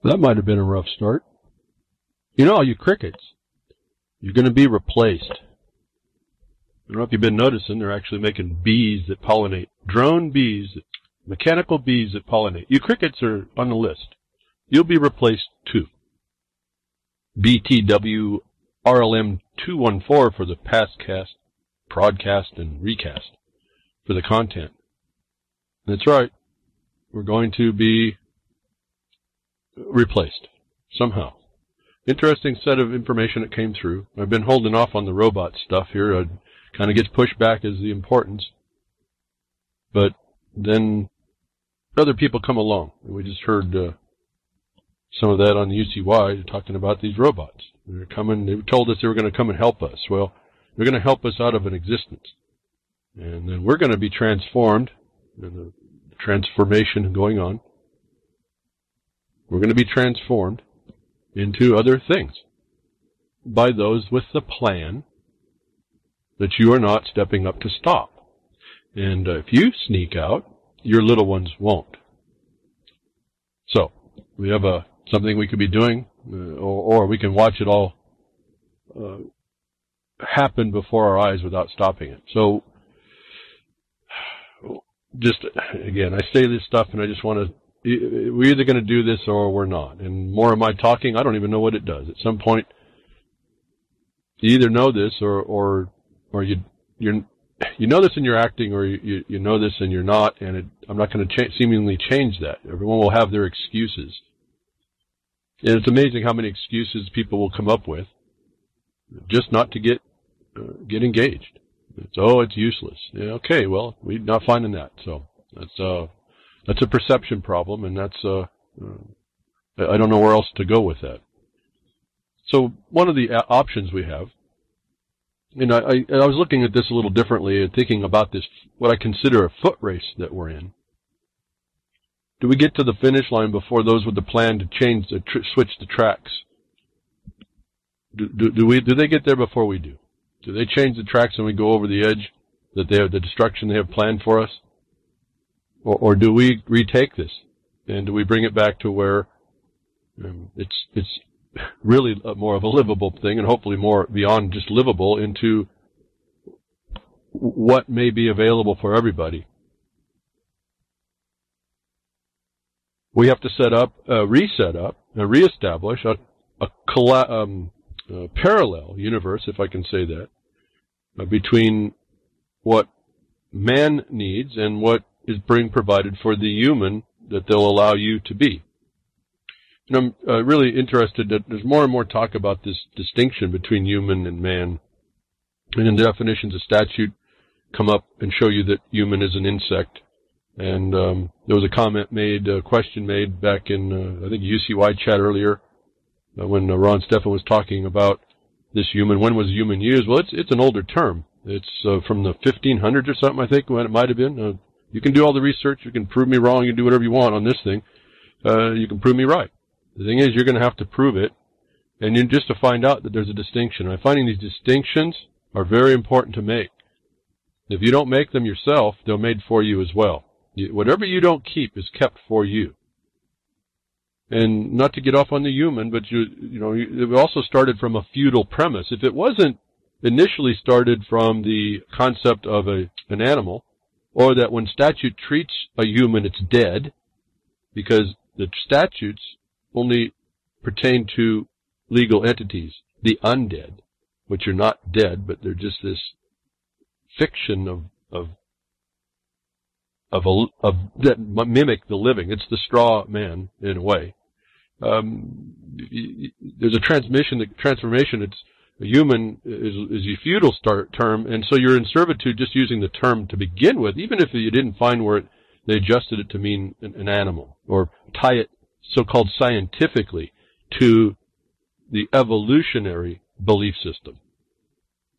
That might have been a rough start. You know, you crickets, you're going to be replaced. I don't know if you've been noticing, they're actually making bees that pollinate. Drone bees, mechanical bees that pollinate. You crickets are on the list. You'll be replaced too. BTW RLM 214 for the pastcast, prodcast, and recast for the content. That's right. We're going to be replaced somehow. Interesting set of information that came through. I've been holding off on the robot stuff here. It kind of gets pushed back as the importance. But then other people come along. We just heard some of that on the UCY talking about these robots. They're coming. They told us they were going to come and help us. Well, they're going to help us out of an existence. And then we're going to be transformed. And the transformation going on. We're going to be transformed into other things by those with the plan that you are not stepping up to stop. And if you sneak out, your little ones won't. So, we have something we could be doing, or we can watch it all happen before our eyes without stopping it. So, just, again, I say this stuff and I just want to, we're either going to do this or we're not. And more of my talking, I don't even know what it does. At some point, you either know this or you know this and you're acting, or you know this and you're not, and I'm not going to seemingly change that. Everyone will have their excuses. And it's amazing how many excuses people will come up with just not to get engaged. It's useless. Yeah, okay, well, we're not finding that. So that's a perception problem, and that's I don't know where else to go with that. So one of the options we have, and I was looking at this a little differently and thinking about this, what I consider a foot race that we're in. Do we get to the finish line before those with the plan to change switch the tracks? Do they get there before we do? Do they change the tracks and we go over the edge that they have, the destruction they have planned for us? Or do we retake this? And do we bring it back to where it's really more of a livable thing, and hopefully more beyond just livable, into what may be available for everybody? We have to set up, reset up, reestablish a parallel universe, if I can say that, between what man needs and what is being provided for the human that they'll allow you to be. And I'm really interested that there's more and more talk about this distinction between human and man. And in the definitions of statute come up and show you that human is an insect. And there was a question made back in, I think, UCY chat earlier, when Ron Stephan was talking about this human. When was human used? Well, it's an older term. It's from the 1500s or something, I think, when it might have been. You can do all the research. You can prove me wrong. You can do whatever you want on this thing. You can prove me right. The thing is, you're going to have to prove it, and just to find out that there's a distinction. I'm finding these distinctions are very important to make. If you don't make them yourself, they're made for you as well. Whatever you don't keep is kept for you. And not to get off on the human, but it also started from a feudal premise. If it wasn't initially started from the concept of an animal, or that when statute treats a human, it's dead, because the statutes only pertain to legal entities, the undead, which are not dead, but they're just this fiction that mimic the living. It's the straw man in a way. There's a transformation. It's a human is a feudal term, and so you're in servitude just using the term to begin with, even if you didn't find where they adjusted it to mean an animal, or tie it so-called scientifically to the evolutionary belief system.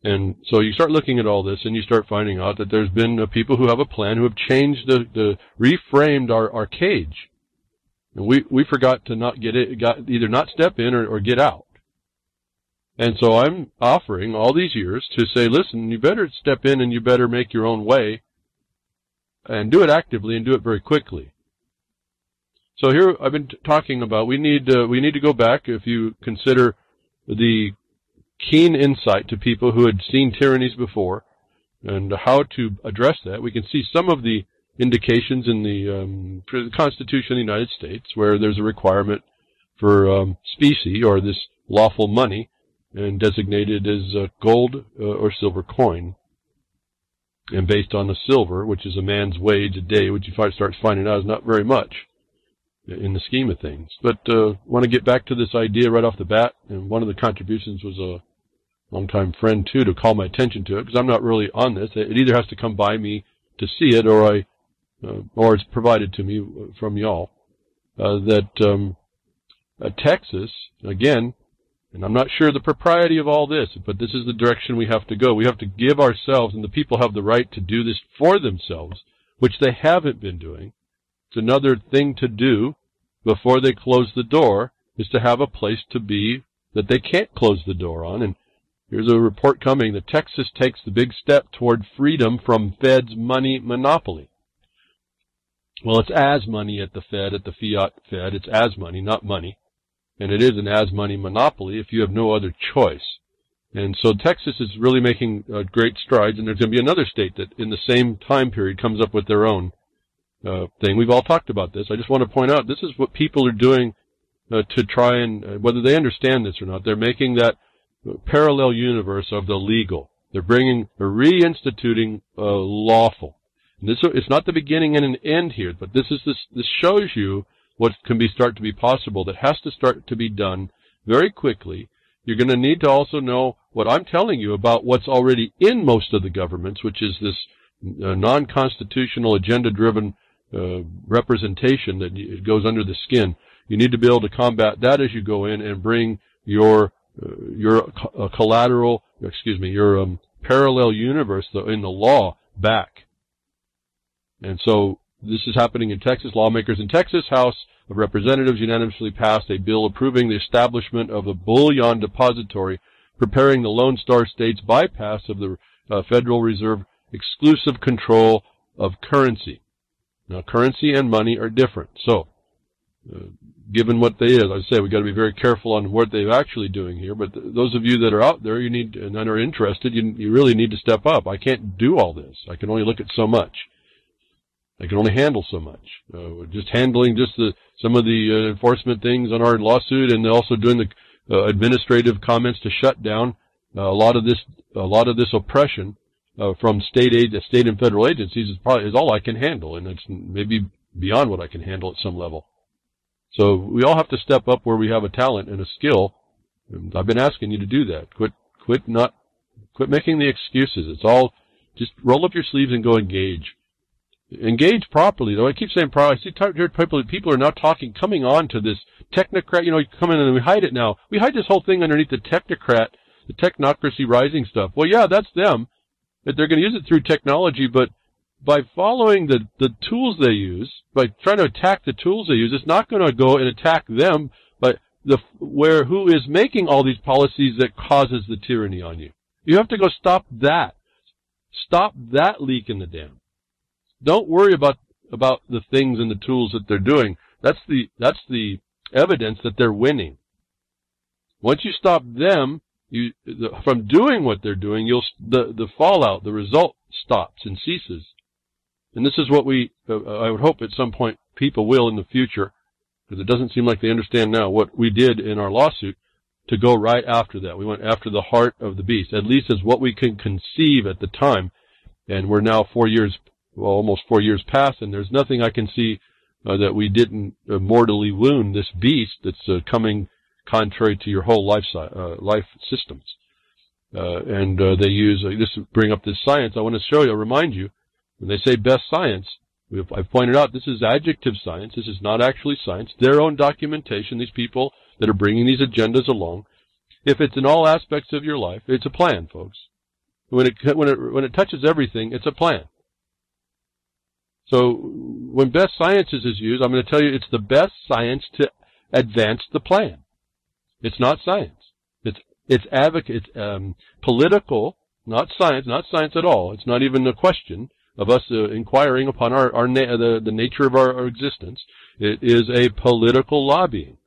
And so you start looking at all this, and you start finding out that there's been people who have a plan, who have changed reframed our cage. And we forgot to either not step in or get out. And so I'm offering all these years to say, listen, you better step in and you better make your own way, and do it actively and do it very quickly. So here I've been talking about we need to go back. If you consider the keen insight to people who had seen tyrannies before and how to address that, we can see some of the indications in the Constitution of the United States where there's a requirement for specie, or this lawful money, and designated as gold or silver coin, and based on the silver, which is a man's wage a day, which you start finding out is not very much in the scheme of things. But want to get back to this idea right off the bat, and one of the contributions was a longtime friend too to call my attention to it, because I'm not really on this. It either has to come by me to see it, or it's provided to me from y'all. That Texas, again, and I'm not sure the propriety of all this, but this is the direction we have to go. We have to give ourselves, and the people have the right to do this for themselves, which they haven't been doing. It's another thing to do before they close the door, is to have a place to be that they can't close the door on. And here's a report coming that Texas takes the big step toward freedom from Fed's money monopoly. Well, it's as money at the Fed, at the fiat Fed. It's as money, not money. And it is an as money monopoly if you have no other choice. And so Texas is really making great strides, and there's going to be another state that in the same time period comes up with their own thing. We've all talked about this. I just want to point out this is what people are doing to try and, whether they understand this or not, they're making that parallel universe of the legal. They're reinstituting lawful. And it's not the beginning and an end here, but this shows you what can start to be possible, that has to start to be done very quickly. You're going to need to also know what I'm telling you about what's already in most of the governments, which is this non-constitutional, agenda-driven representation that goes under the skin. You need to be able to combat that as you go in and bring your parallel universe in the law back. And so this is happening in Texas. Lawmakers in Texas House of Representatives unanimously passed a bill approving the establishment of a bullion depository, preparing the Lone Star State's bypass of the Federal Reserve exclusive control of currency. Now, currency and money are different. So, given what they is, I say we've got to be very careful on what they're actually doing here. But those of you that are out there, you need and that are interested, you really need to step up. I can't do all this. I can only look at so much. I can only handle so much. Just handling some of the enforcement things on our lawsuit, and also doing the administrative comments to shut down a lot of this oppression from state and federal agencies is all I can handle, and it's maybe beyond what I can handle at some level. So we all have to step up where we have a talent and a skill. And I've been asking you to do that. Quit making the excuses. It's all just roll up your sleeves and go engage. Engage properly, though. I keep saying properly. I see people are now coming on to this technocrat. You come in and we hide it now. We hide this whole thing underneath the technocrat, the technocracy rising stuff. Well, yeah, that's them. They're going to use it through technology, but by following the tools they use, by trying to attack the tools they use, it's not going to go and attack them, but who is making all these policies that causes the tyranny on you. You have to go stop that. Stop that leak in the dam. Don't worry about the things and the tools that they're doing. That's the evidence that they're winning. Once you stop them from doing what they're doing, the fallout, the result stops and ceases. And this is what I would hope at some point people will in the future, because it doesn't seem like they understand now what we did in our lawsuit to go right after that. We went after the heart of the beast, at least as what we can conceive at the time. And we're now almost 4 years past, and there's nothing I can see that we didn't mortally wound this beast that's coming contrary to your whole life systems. And they use this bring up this science. I want to remind you, when they say best science, I've pointed out this is adjective science. This is not actually science. Their own documentation, these people that are bringing these agendas along. If it's in all aspects of your life, it's a plan, folks. When it touches everything, it's a plan. So when best sciences is used, I'm going to tell you it's the best science to advance the plan. It's not science. It's political, not science at all. It's not even a question. of us inquiring upon the nature of our existence. It is a political lobbying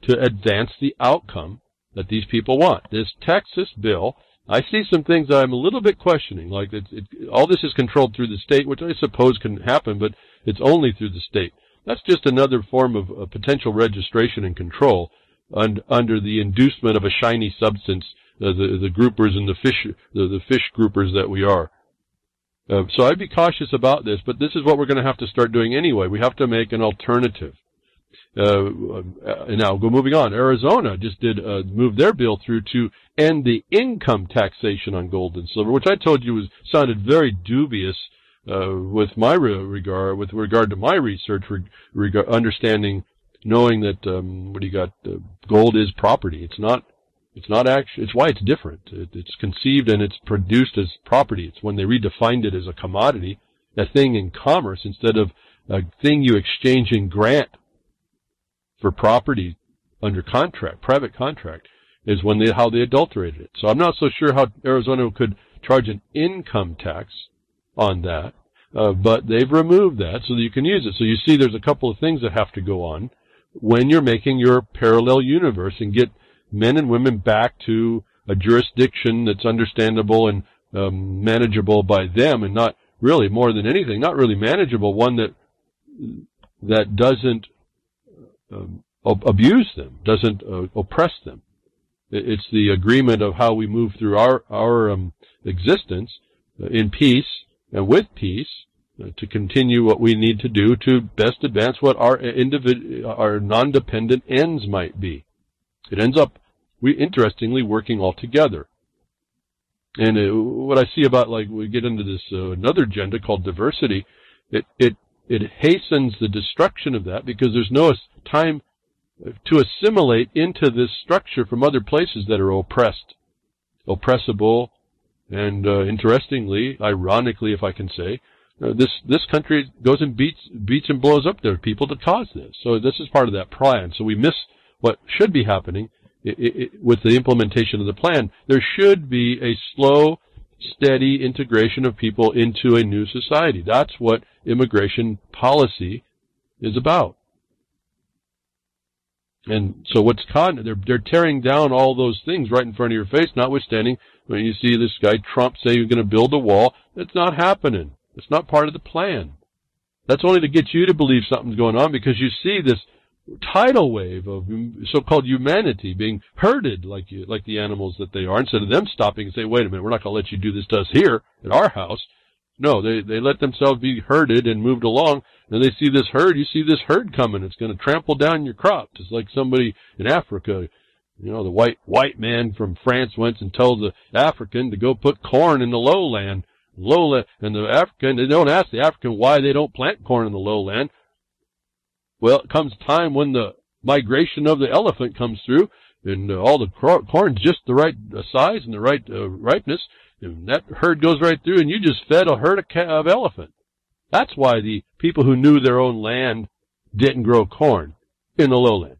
to advance the outcome that these people want. This Texas bill, I see some things that I'm a little bit questioning, like all this is controlled through the state, which I suppose can happen, but it's only through the state. That's just another form of potential registration and control under the inducement of a shiny substance, the groupers and the fish groupers that we are. So I'd be cautious about this, but this is what we're going to have to start doing anyway. We have to make an alternative. Now, moving on. Arizona just did move their bill through to end the income taxation on gold and silver, which I told you sounded very dubious with regard to my research, understanding, knowing that gold is property. It's not actually. It's why it's different. It's conceived and it's produced as property. It's when they redefined it as a commodity, a thing in commerce instead of a thing you exchange in grant for property under contract, private contract, is how they adulterated it. So I'm not so sure how Arizona could charge an income tax on that, but they've removed that so that you can use it. So you see there's a couple of things that have to go on when you're making your parallel universe and get men and women back to a jurisdiction that's understandable and manageable by them, and not really, more than anything, not really manageable, one that doesn't abuse them, doesn't oppress them. It's the agreement of how we move through our existence in peace and with peace to continue what we need to do to best advance what our non-dependent ends might be. It ends up, interestingly, working all together. And what I see about, like, we get into this another agenda called diversity, it hastens the destruction of that because there's no time to assimilate into this structure from other places that are oppressible, and interestingly, ironically, if I can say, this country goes and beats and blows up their people to cause this. So this is part of that plan. So we miss what should be happening with the implementation of the plan. There should be a slow, steady integration of people into a new society. That's what immigration policy is about. And so they're tearing down all those things right in front of your face, notwithstanding when you see this guy Trump say he's going to build a wall. It's not happening. It's not part of the plan. That's only to get you to believe something's going on, because you see this tidal wave of so-called humanity being herded like the animals that they are, instead of them stopping and saying, wait a minute, we're not going to let you do this to us here at our house. No, they let themselves be herded and moved along, and they see this herd. You see this herd coming. It's going to trample down your crops. It's like somebody in Africa, the white man from France went and told the African to go put corn in the lowland. And the African, they don't ask the African why they don't plant corn in the lowland. Well, it comes time when the migration of the elephant comes through, and all the corn's just the right size and the right ripeness, and that herd goes right through, and you just fed a herd of elephant. That's why the people who knew their own land didn't grow corn in the lowland.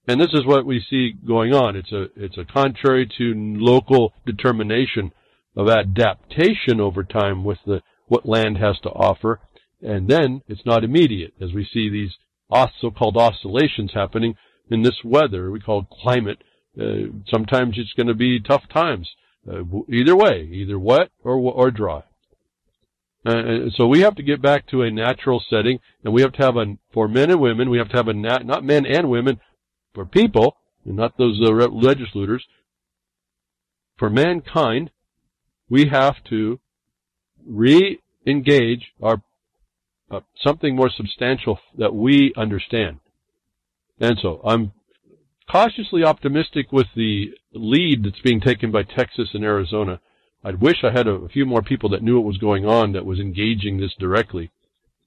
And this is what we see going on. It's a contrary to local determination of adaptation over time with what land has to offer. And then it's not immediate, as we see these so-called oscillations happening in this weather we call climate. Sometimes it's going to be tough times, either way, either wet or dry. So we have to get back to a natural setting, and we have to have for men and women, we have to have not men and women, for people, and not those legislators. For mankind, we have to re-engage our something more substantial that we understand. And so I'm cautiously optimistic with the lead that's being taken by Texas and Arizona. I wish I had a few more people that knew what was going on, that was engaging this directly,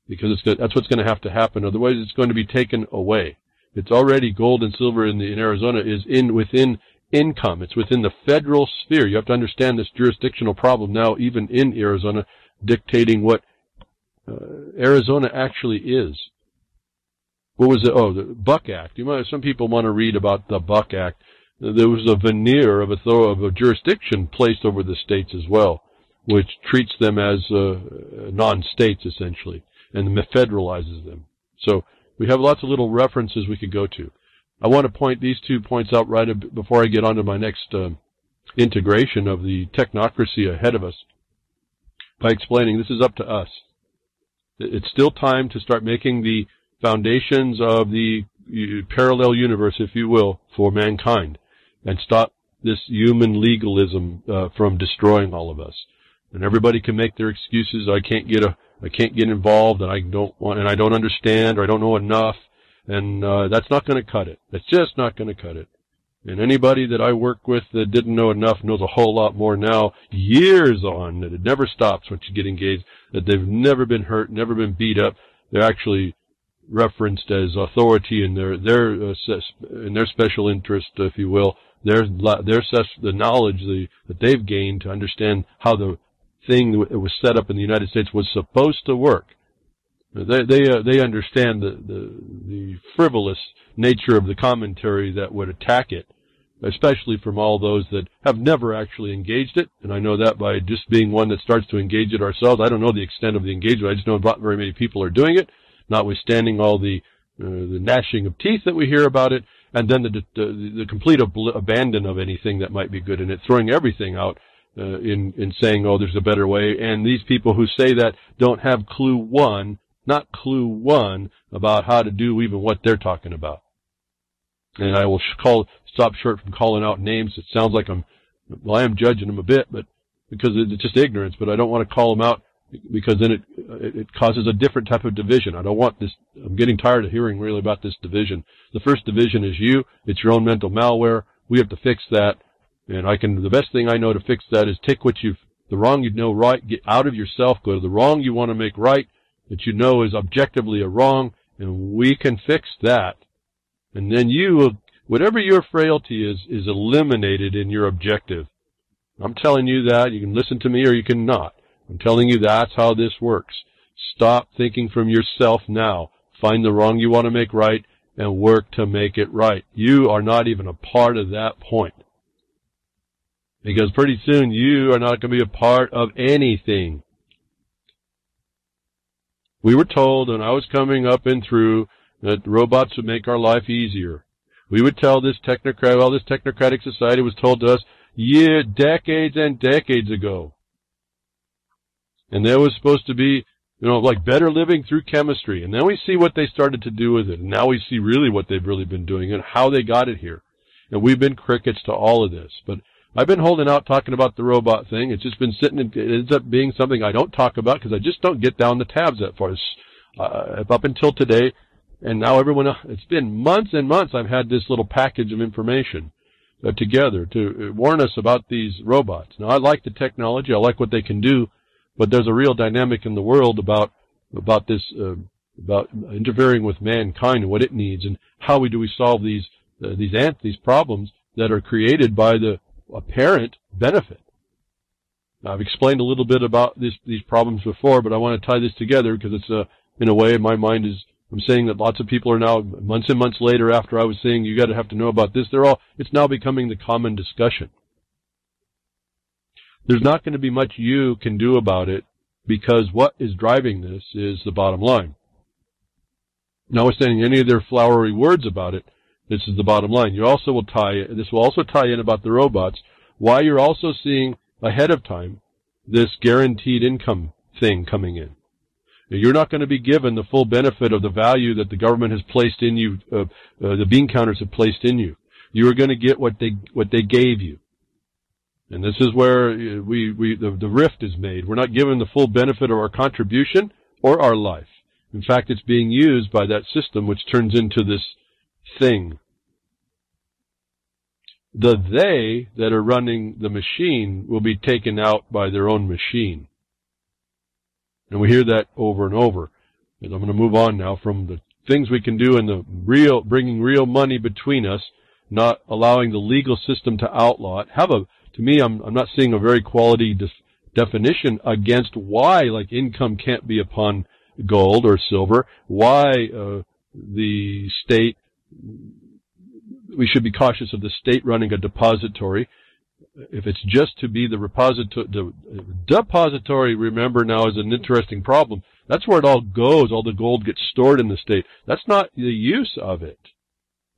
because that's what's going to have to happen. Otherwise, it's going to be taken away. It's already gold and silver in Arizona is within income. It's within the federal sphere. You have to understand this jurisdictional problem now, even in Arizona, dictating what Arizona actually is. What was it? Oh, the Buck Act. Some people want to read about the Buck Act. There was a veneer of a jurisdiction placed over the states as well. which treats them as non-states, essentially, and federalizes them. So we have lots of little references we could go to. I want to point these 2 points out right before I get on to my next integration of the technocracy ahead of us by explaining this is up to us. It's still time to start making the foundations of the parallel universe, if you will, for mankind, and stop this human legalism from destroying all of us. And everybody can make their excuses. I can't get involved, and I don't want, and I don't understand, or I don't know enough, and that's not going to cut it. That's just not going to cut it. And anybody that I work with that didn't know enough knows a whole lot more now, years on, that it never stops once you get engaged, that they've never been hurt, never been beat up. They're actually referenced as authority in their special interest, if you will, the knowledge that they've gained to understand how the thing that was set up in the United States was supposed to work. They understand the frivolous nature of the commentary that would attack it, especially from all those that have never actually engaged it. And I know that by just being one that starts to engage it ourselves. I don't know the extent of the engagement. I just know not very many people are doing it, notwithstanding all the gnashing of teeth that we hear about it, and then the complete abandon of anything that might be good in it, throwing everything out in saying, oh, there's a better way. And these people who say that don't have clue one about how to do even what they're talking about. And I will stop short from calling out names. It sounds like I am judging them a bit, but because it's just ignorance, but I don't want to call them out because then it causes a different type of division. I don't want this. I'm getting tired of hearing really about this division. The first division is you. It's your own mental malware. We have to fix that. And the best thing I know to fix that is take the wrong you know right, get out of yourself, go to the wrong you want to make right, that you know is objectively a wrong, and we can fix that. And then whatever your frailty is eliminated in your objective. I'm telling you that. You can listen to me or you can not. I'm telling you that's how this works. Stop thinking from yourself now. Find the wrong you want to make right and work to make it right. You are not even a part of that point. Because pretty soon you are not going to be a part of anything. We were told when I was coming up and through that robots would make our life easier. We would tell this technocratic society was told to us decades and decades ago. And there was supposed to be, like better living through chemistry. And then we see what they started to do with it. And now we see really what they've really been doing and how they got it here. And we've been crickets to all of this. But I've been holding out talking about the robot thing. It's just been sitting and it ends up being something I don't talk about because I just don't get down the tabs that far. Up until today, and now it's been months and months I've had this little package of information together to warn us about these robots. Now, I like the technology. I like what they can do, but there's a real dynamic in the world about this, about interfering with mankind and what it needs and how do we solve these problems that are created by the apparent benefit. Now, I've explained a little bit about these problems before, but I want to tie this together because it's in a way my mind is. I'm saying that lots of people are now months and months later after I was saying you got to have to know about this. It's now becoming the common discussion. There's not going to be much you can do about it because what is driving this is the bottom line. Notwithstanding any of their flowery words about it, this is the bottom line. This will also tie in about the robots, why you're also seeing ahead of time this guaranteed income thing coming in. You're not going to be given the full benefit of the value that the government has placed in you, the bean counters have placed in you. You are going to get what they gave you. And this is where the rift is made. We're not given the full benefit of our contribution or our life. In fact, it's being used by that system which turns into this thing. The they that are running the machine will be taken out by their own machine. And we hear that over and over. And I'm going to move on now from the things we can do and bringing real money between us, not allowing the legal system to outlaw it. To me, I'm not seeing a very quality definition against why, income can't be upon gold or silver, why the state, we should be cautious of the state running a depository. if it's just to be the repository, the depository, remember now, is an interesting problem. That's where it all goes. All the gold gets stored in the state. That's not the use of it.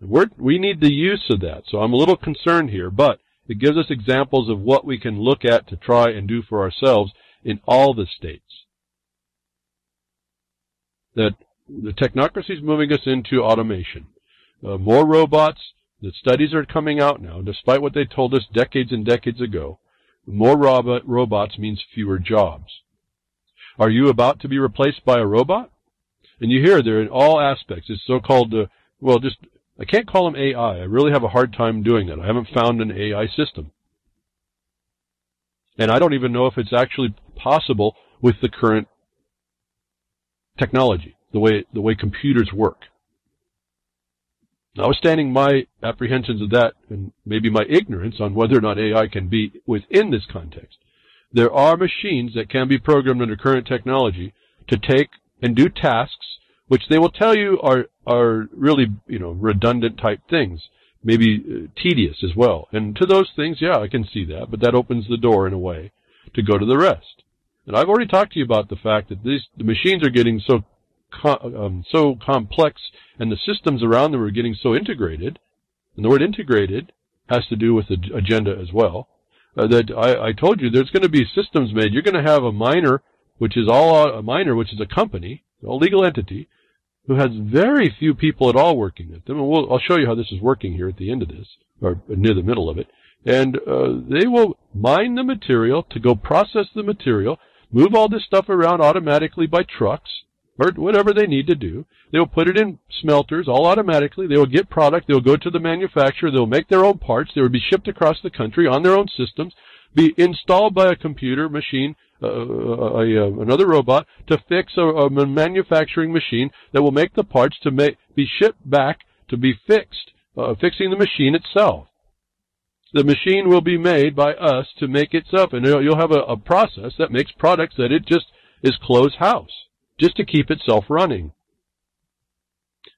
We need the use of that. So I'm a little concerned here, but it gives us examples of what we can look at to try and do for ourselves in all the states. That the technocracy is moving us into automation. More robots. The studies are coming out now, despite what they told us decades and decades ago. More robots means fewer jobs. Are you about to be replaced by a robot? And you hear they're in all aspects. It's so-called, I can't call them AI. I really have a hard time doing that. I haven't found an AI system. And I don't even know if it's actually possible with the current technology, the way computers work. Notwithstanding my apprehensions of that and maybe my ignorance on whether or not AI can be within this context, there are machines that can be programmed under current technology to take and do tasks which they will tell you are really, redundant type things, maybe tedious as well. And to those things, yeah, I can see that, but that opens the door in a way to go to the rest. And I've already talked to you about the fact that the machines are getting so complex, and the systems around them are getting so integrated, and the word integrated has to do with the agenda as well, that I told you there's going to be systems made. You're going to have a miner, which is a company, a legal entity, who has very few people at all working at them. And I'll show you how this is working here at the end of this, or near the middle of it. And they will mine the material to go process the material, move all this stuff around automatically by trucks, or whatever they need to do. They will put it in smelters all automatically. They will get product. They will go to the manufacturer. They will make their own parts. They will be shipped across the country on their own systems, be installed by a computer machine, another robot, to fix a manufacturing machine that will make the parts to be shipped back to be fixed, fixing the machine itself. The machine will be made by us to make itself, and you'll have a process that makes products that it just is closed house, just to keep itself running.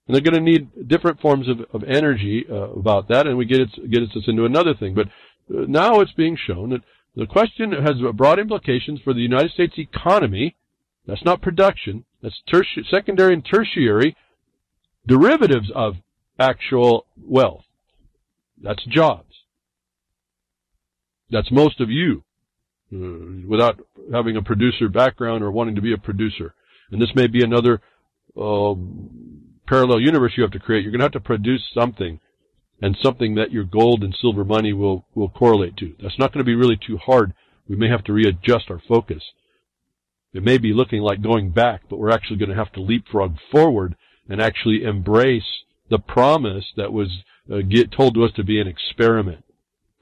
And they're going to need different forms of energy about that, and we get us into another thing. But now it's being shown that the question has broad implications for the United States economy. That's not production. That's secondary and tertiary derivatives of actual wealth. That's jobs. That's most of you, without having a producer background or wanting to be a producer. And this may be another parallel universe you have to create. You're going to have to produce something, and something that your gold and silver money will correlate to. That's not going to be really too hard. We may have to readjust our focus. It may be looking like going back, but we're actually going to have to leapfrog forward and actually embrace the promise that was told to us to be an experiment.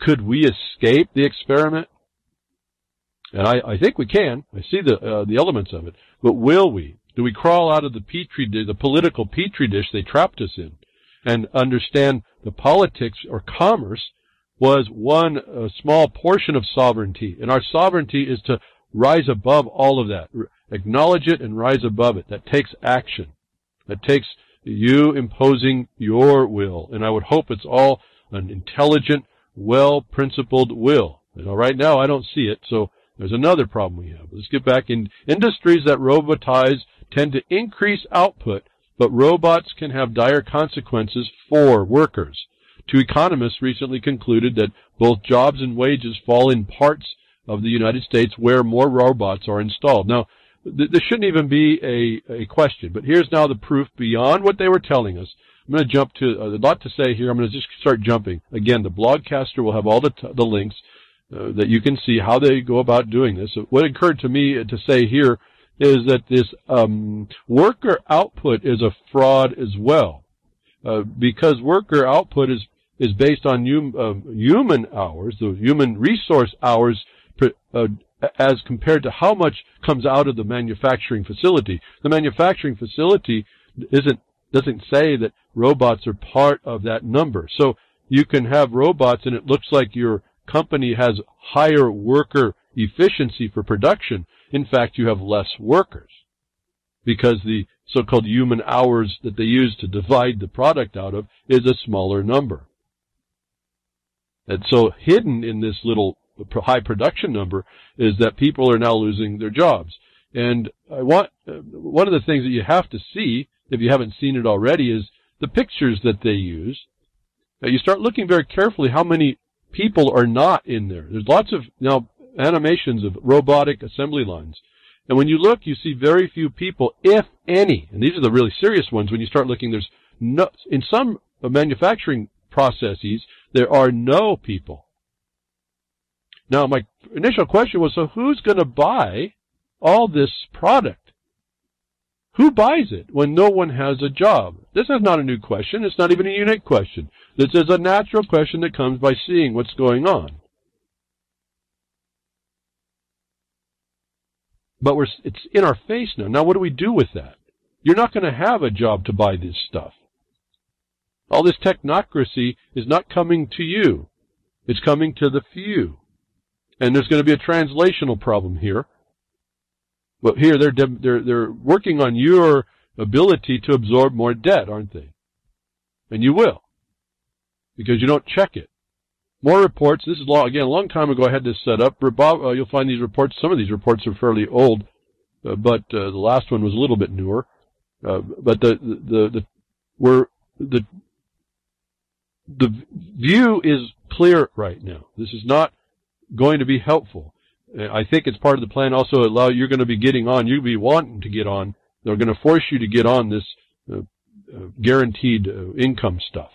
Could we escape the experiment? And I think we can. I see the elements of it. But will we? Do we crawl out of the political petri dish they trapped us in, and understand the politics or commerce was one small portion of sovereignty, and our sovereignty is to rise above all of that, acknowledge it and rise above it. That takes action. That takes you imposing your will, and I would hope it's all an intelligent, well-principled will. Right now I don't see it, so there's another problem we have. Let's get back in. Industries that robotize tend to increase output, but robots can have dire consequences for workers. Two economists recently concluded that both jobs and wages fall in parts of the United States where more robots are installed. Now, this shouldn't even be a question, but here's now the proof beyond what they were telling us. I'm going to jump to a lot to say here. I'm going to just start jumping. Again, the blogcaster will have all the links that you can see how they go about doing this. What occurred to me to say here is that this worker output is a fraud as well, because worker output is based on human hours, the human resource hours, as compared to how much comes out of the manufacturing facility. The manufacturing facility doesn't say that robots are part of that number. So you can have robots and it looks like your company has higher worker efficiency for production. In fact, you have less workers because the so-called human hours that they use to divide the product out of is a smaller number. And so hidden in this little high production number is that people are now losing their jobs. And one of the things that you have to see, if you haven't seen it already, is the pictures that they use. You start looking very carefully how many people are not in there. There's lots of now animations of robotic assembly lines. And when you look, you see very few people, if any. And these are the really serious ones. When you start looking, there's no, in some manufacturing processes, there are no people. Now, my initial question was, so who's going to buy all this product? Who buys it when no one has a job? This is not a new question. It's not even a unique question. This is a natural question that comes by seeing what's going on. But it's in our face now. Now, what do we do with that? You're not going to have a job to buy this stuff. All this technocracy is not coming to you. It's coming to the few. And there's going to be a translational problem here. But here, they're working on your ability to absorb more debt, aren't they? And you will, because you don't check it. More reports. This is again a long time ago. I had this set up. You'll find these reports. Some of these reports are fairly old, but the last one was a little bit newer. But the view is clear right now. This is not going to be helpful. I think it's part of the plan. Also, you're going to be getting on. You'll be wanting to get on. They're going to force you to get on this guaranteed income stuff.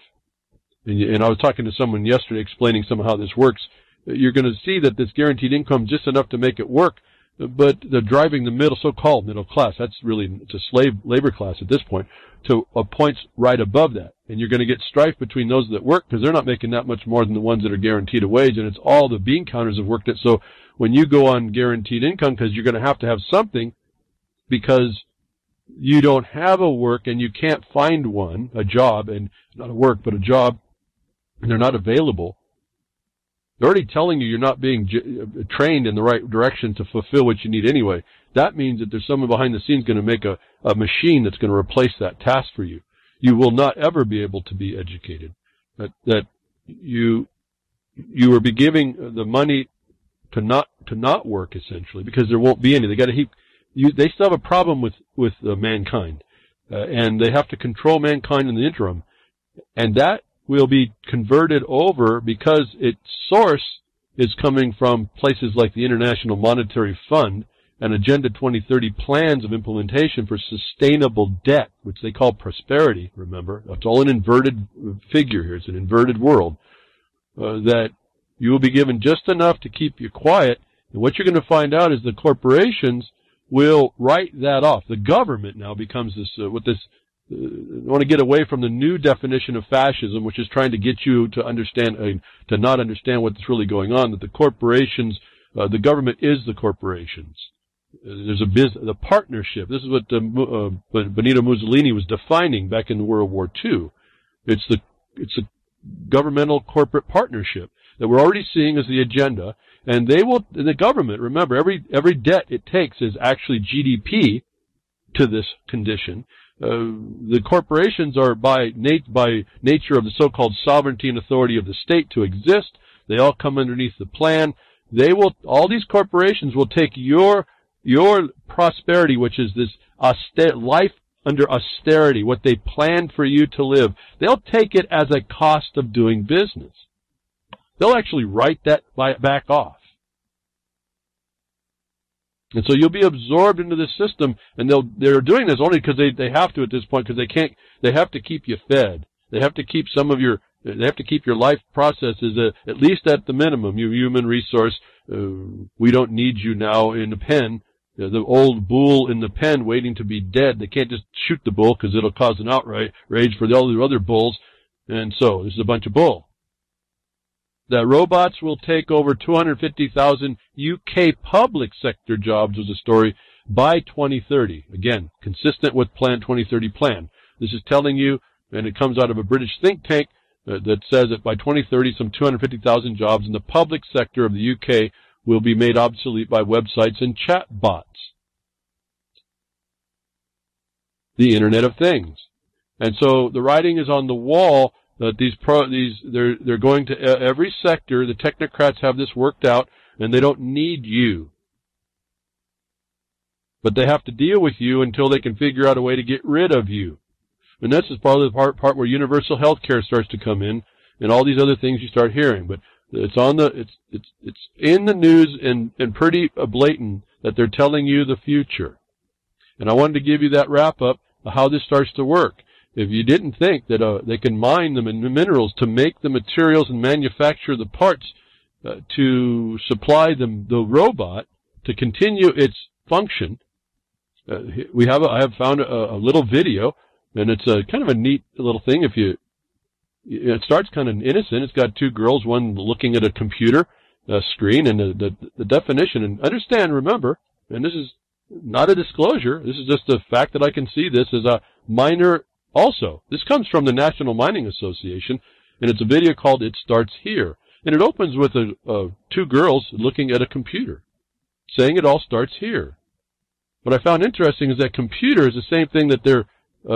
And I was talking to someone yesterday explaining some of how this works. You're going to see that this guaranteed income is just enough to make it work, but they're driving the so-called middle class. That's really, it's a slave labor class at this point, to points right above that. And you're going to get strife between those that work because they're not making that much more than the ones that are guaranteed a wage. And it's all the bean counters have worked it. So when you go on guaranteed income, because you're going to have something, because you don't have a work and you can't find one, a job, and not a work, but a job, and they're not available, they're already telling you you're not being trained in the right direction to fulfill what you need anyway. That means that there's someone behind the scenes going to make a machine that's going to replace that task for you. You will not ever be able to be educated. That you will be giving the money to not work, essentially, because there won't be any. They still have a problem with mankind, and they have to control mankind in the interim, and that will be converted over because its source is coming from places like the International Monetary Fund and Agenda 2030 plans of implementation for sustainable debt, which they call prosperity, remember. It's all an inverted figure here. It's an inverted world. That you will be given just enough to keep you quiet, and what you're going to find out is the corporations will write that off. The government now becomes this, I want to get away from the new definition of fascism, which is trying to get you to understand, to not understand what's really going on, that the corporations, the government is the corporations. There's the partnership. This is what Benito Mussolini was defining back in World War II. It's a governmental corporate partnership that we're already seeing as the agenda, and the government, remember, every debt it takes is actually GDP to this condition. The corporations are by nature of the so-called sovereignty and authority of the state to exist. They all come underneath the plan. All these corporations will take your prosperity, which is this life under austerity, what they planned for you to live. They'll take it as a cost of doing business. They'll actually write that back off. And so you'll be absorbed into this system, and they're doing this only because they have to at this point, because they have to keep you fed. They have to keep they have to keep your life processes at least at the minimum. You human resource, we don't need you now in the pen. The old bull in the pen waiting to be dead. They can't just shoot the bull because it'll cause an outrage for all the other bulls. And so this is a bunch of bull. That robots will take over 250,000 UK public sector jobs was a story by 2030. Again, consistent with Plan 2030 plan. This is telling you, and it comes out of a British think tank that says that by 2030, some 250,000 jobs in the public sector of the UK will be made obsolete by websites and chat bots. The Internet of Things. And so the writing is on the wall that they're going to every sector. The technocrats have this worked out, and they don't need you. But they have to deal with you until they can figure out a way to get rid of you. And this is part of the part where universal health care starts to come in, and all these other things you start hearing. But it's in the news and pretty blatant that they're telling you the future. And I wanted to give you that wrap up of how this starts to work. If you didn't think that they can mine them in the minerals to make the materials and manufacture the parts to supply the robot to continue its function, I have found a little video, and it's a kind of a neat little thing. It starts kind of innocent. It's got two girls, one looking at a computer screen, and the definition. And understand, remember, and this is not a disclosure. This is just the fact that I can see this as a miner also. This comes from the National Mining Association, and it's a video called "It Starts Here." And it opens with two girls looking at a computer, saying it all starts here. What I found interesting is that computer is the same thing that they're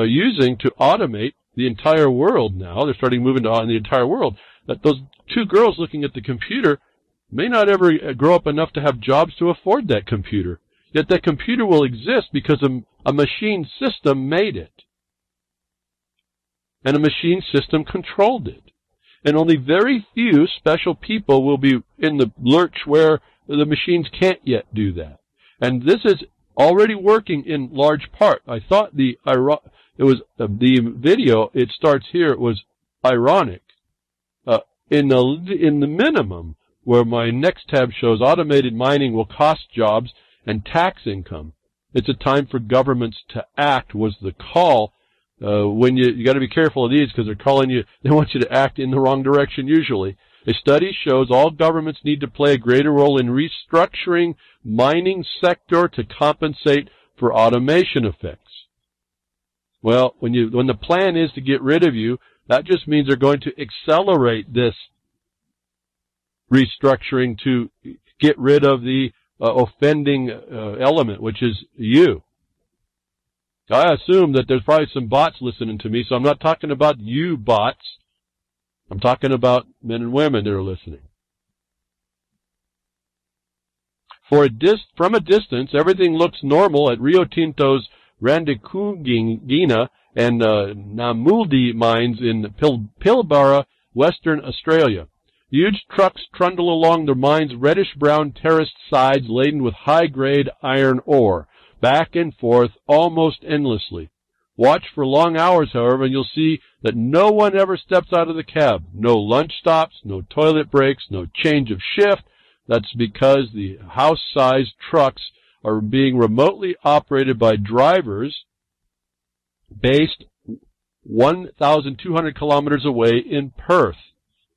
using to automate the entire world now. They're starting moving to the entire world. That those two girls looking at the computer may not ever grow up enough to have jobs to afford that computer. Yet that computer will exist because a machine system made it. And a machine system controlled it. And only very few special people will be in the lurch where the machines can't yet do that. And this is already working in large part. I thought the video, "It Starts Here," it was ironic. In the minimum, where my next tab shows automated mining will cost jobs and tax income. It's a time for governments to act was the call. When you got to be careful of these because they're calling you, they want you to act in the wrong direction usually. A study shows all governments need to play a greater role in restructuring mining sector to compensate for automation effects. Well, when the plan is to get rid of you, that just means they're going to accelerate this restructuring to get rid of the offending element, which is you. I assume that there's probably some bots listening to me, so I'm not talking about you bots. I'm talking about men and women that are listening. From a distance, everything looks normal at Rio Tinto's Randikungina and Namuldi mines in Pilbara, Western Australia. Huge trucks trundle along the mine's reddish-brown terraced sides laden with high-grade iron ore, back and forth almost endlessly. Watch for long hours, however, and you'll see that no one ever steps out of the cab. No lunch stops, no toilet breaks, no change of shift. That's because the house-sized trucks are being remotely operated by drivers based 1,200 kilometers away in Perth.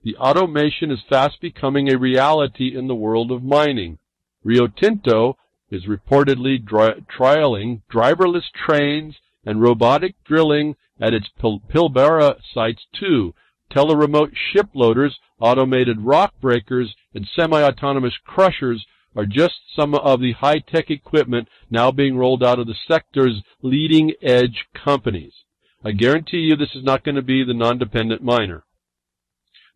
The automation is fast becoming a reality in the world of mining. Rio Tinto is reportedly trialing driverless trains and robotic drilling at its Pilbara sites too. Teleremote ship loaders, automated rock breakers, and semi-autonomous crushers are just some of the high-tech equipment now being rolled out of the sector's leading-edge companies. I guarantee you this is not going to be the non-dependent miner.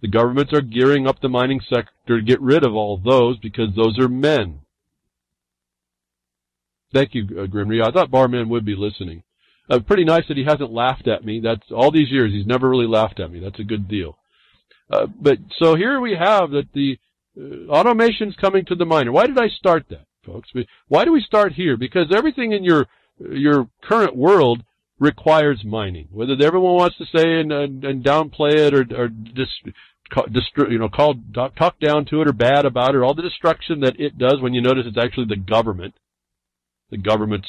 The governments are gearing up the mining sector to get rid of all those because those are men. Thank you, Grimry. I thought Barman would be listening. Pretty nice that he hasn't laughed at me. That's all these years he's never really laughed at me. That's a good deal. But so here we have that the automation's coming to the miner. Why did I start that, folks? Why do we start here? Because everything in your current world requires mining. Whether everyone wants to say and downplay it or talk down to it or bad about it, or all the destruction that it does when you notice it's actually the government. The government's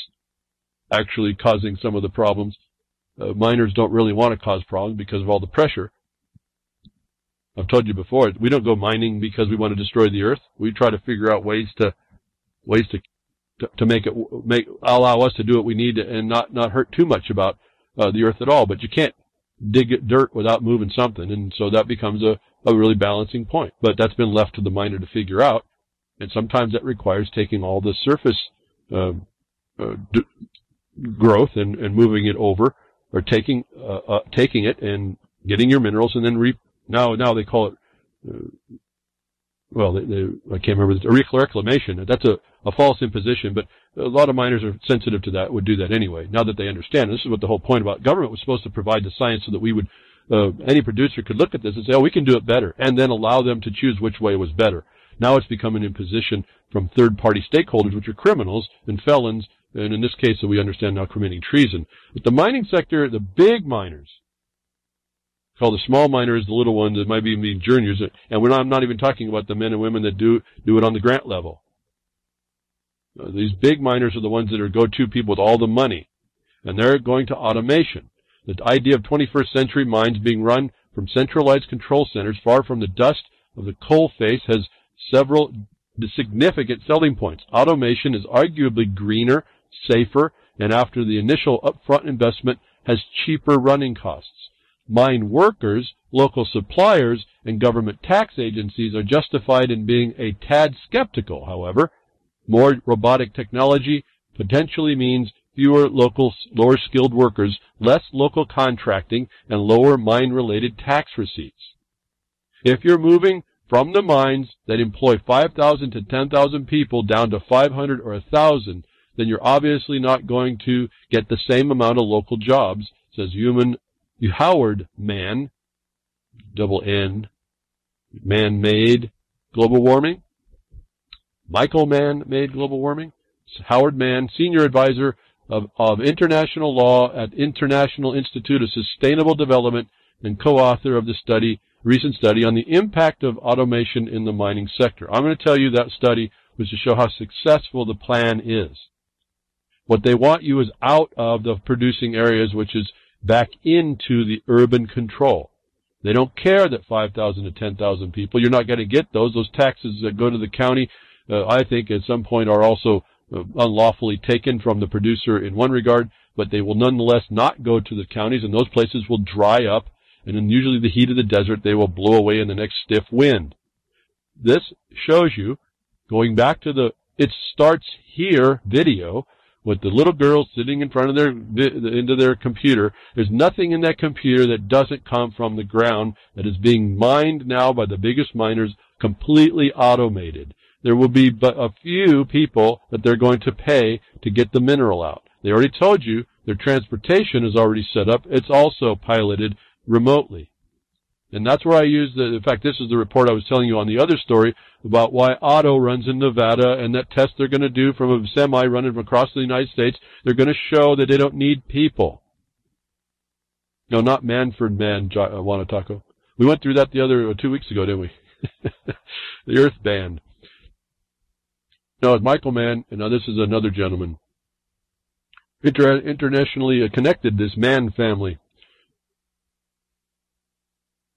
actually causing some of the problems. Miners don't really want to cause problems because of all the pressure. I've told you before, we don't go mining because we want to destroy the earth. We try to figure out ways to allow us to do what we need and not hurt too much about the earth at all. But you can't dig at dirt without moving something, and so that becomes a really balancing point. But that's been left to the miner to figure out, and sometimes that requires taking all the surface growth and moving it over, or taking it and getting your minerals, and then now they call it, I can't remember, reclamation. That's a false imposition, but a lot of miners are sensitive to that, would do that anyway, now that they understand. This is what the whole point about government was supposed to provide the science so that we would, any producer could look at this and say, oh, we can do it better, and then allow them to choose which way was better. Now it's become an imposition from third-party stakeholders, which are criminals and felons, and in this case, we understand now committing treason. But the mining sector, the big miners, call the small miners the little ones that might be being juniors, and I'm not even talking about the men and women that do it on the grant level. These big miners are the ones that are go-to people with all the money, and they're going to automation. The idea of 21st century mines being run from centralized control centers far from the dust of the coal face has several significant selling points. Automation is arguably greener, safer, and after the initial upfront investment has cheaper running costs. Mine workers, local suppliers, and government tax agencies are justified in being a tad skeptical, however. More robotic technology potentially means fewer local, lower-skilled workers, less local contracting, and lower mine-related tax receipts. If you're moving from the mines that employ 5,000 to 10,000 people down to 500 or 1,000, then you're obviously not going to get the same amount of local jobs, says Howard Mann, double N, man-made global warming. Michael Mann made global warming. Howard Mann, senior advisor of international law at International Institute of Sustainable Development and co-author of the recent study on the impact of automation in the mining sector. I'm going to tell you that study was to show how successful the plan is. What they want you is out of the producing areas, which is back into the urban control. They don't care that 5,000 to 10,000 people, you're not going to get those. Those taxes that go to the county, I think at some point are also unlawfully taken from the producer in one regard, but they will nonetheless not go to the counties, and those places will dry up, and in usually the heat of the desert, they will blow away in the next stiff wind. This shows you, going back to the It Starts Here video, with the little girl sitting in front of their computer. There's nothing in that computer that doesn't come from the ground, that is being mined now by the biggest miners, completely automated. There will be but a few people that they're going to pay to get the mineral out. They already told you their transportation is already set up. It's also piloted remotely. And that's where I use in fact, this is the report I was telling you on the other story about why Otto runs in Nevada, and that test they're going to do from a semi running across the United States, they're going to show that they don't need people. No, not Manford Wanatako. We went through that the other 2 weeks ago, didn't we? The Earth Band. No, it's Michael Mann, and now this is another gentleman. Internationally connected, this Mann family.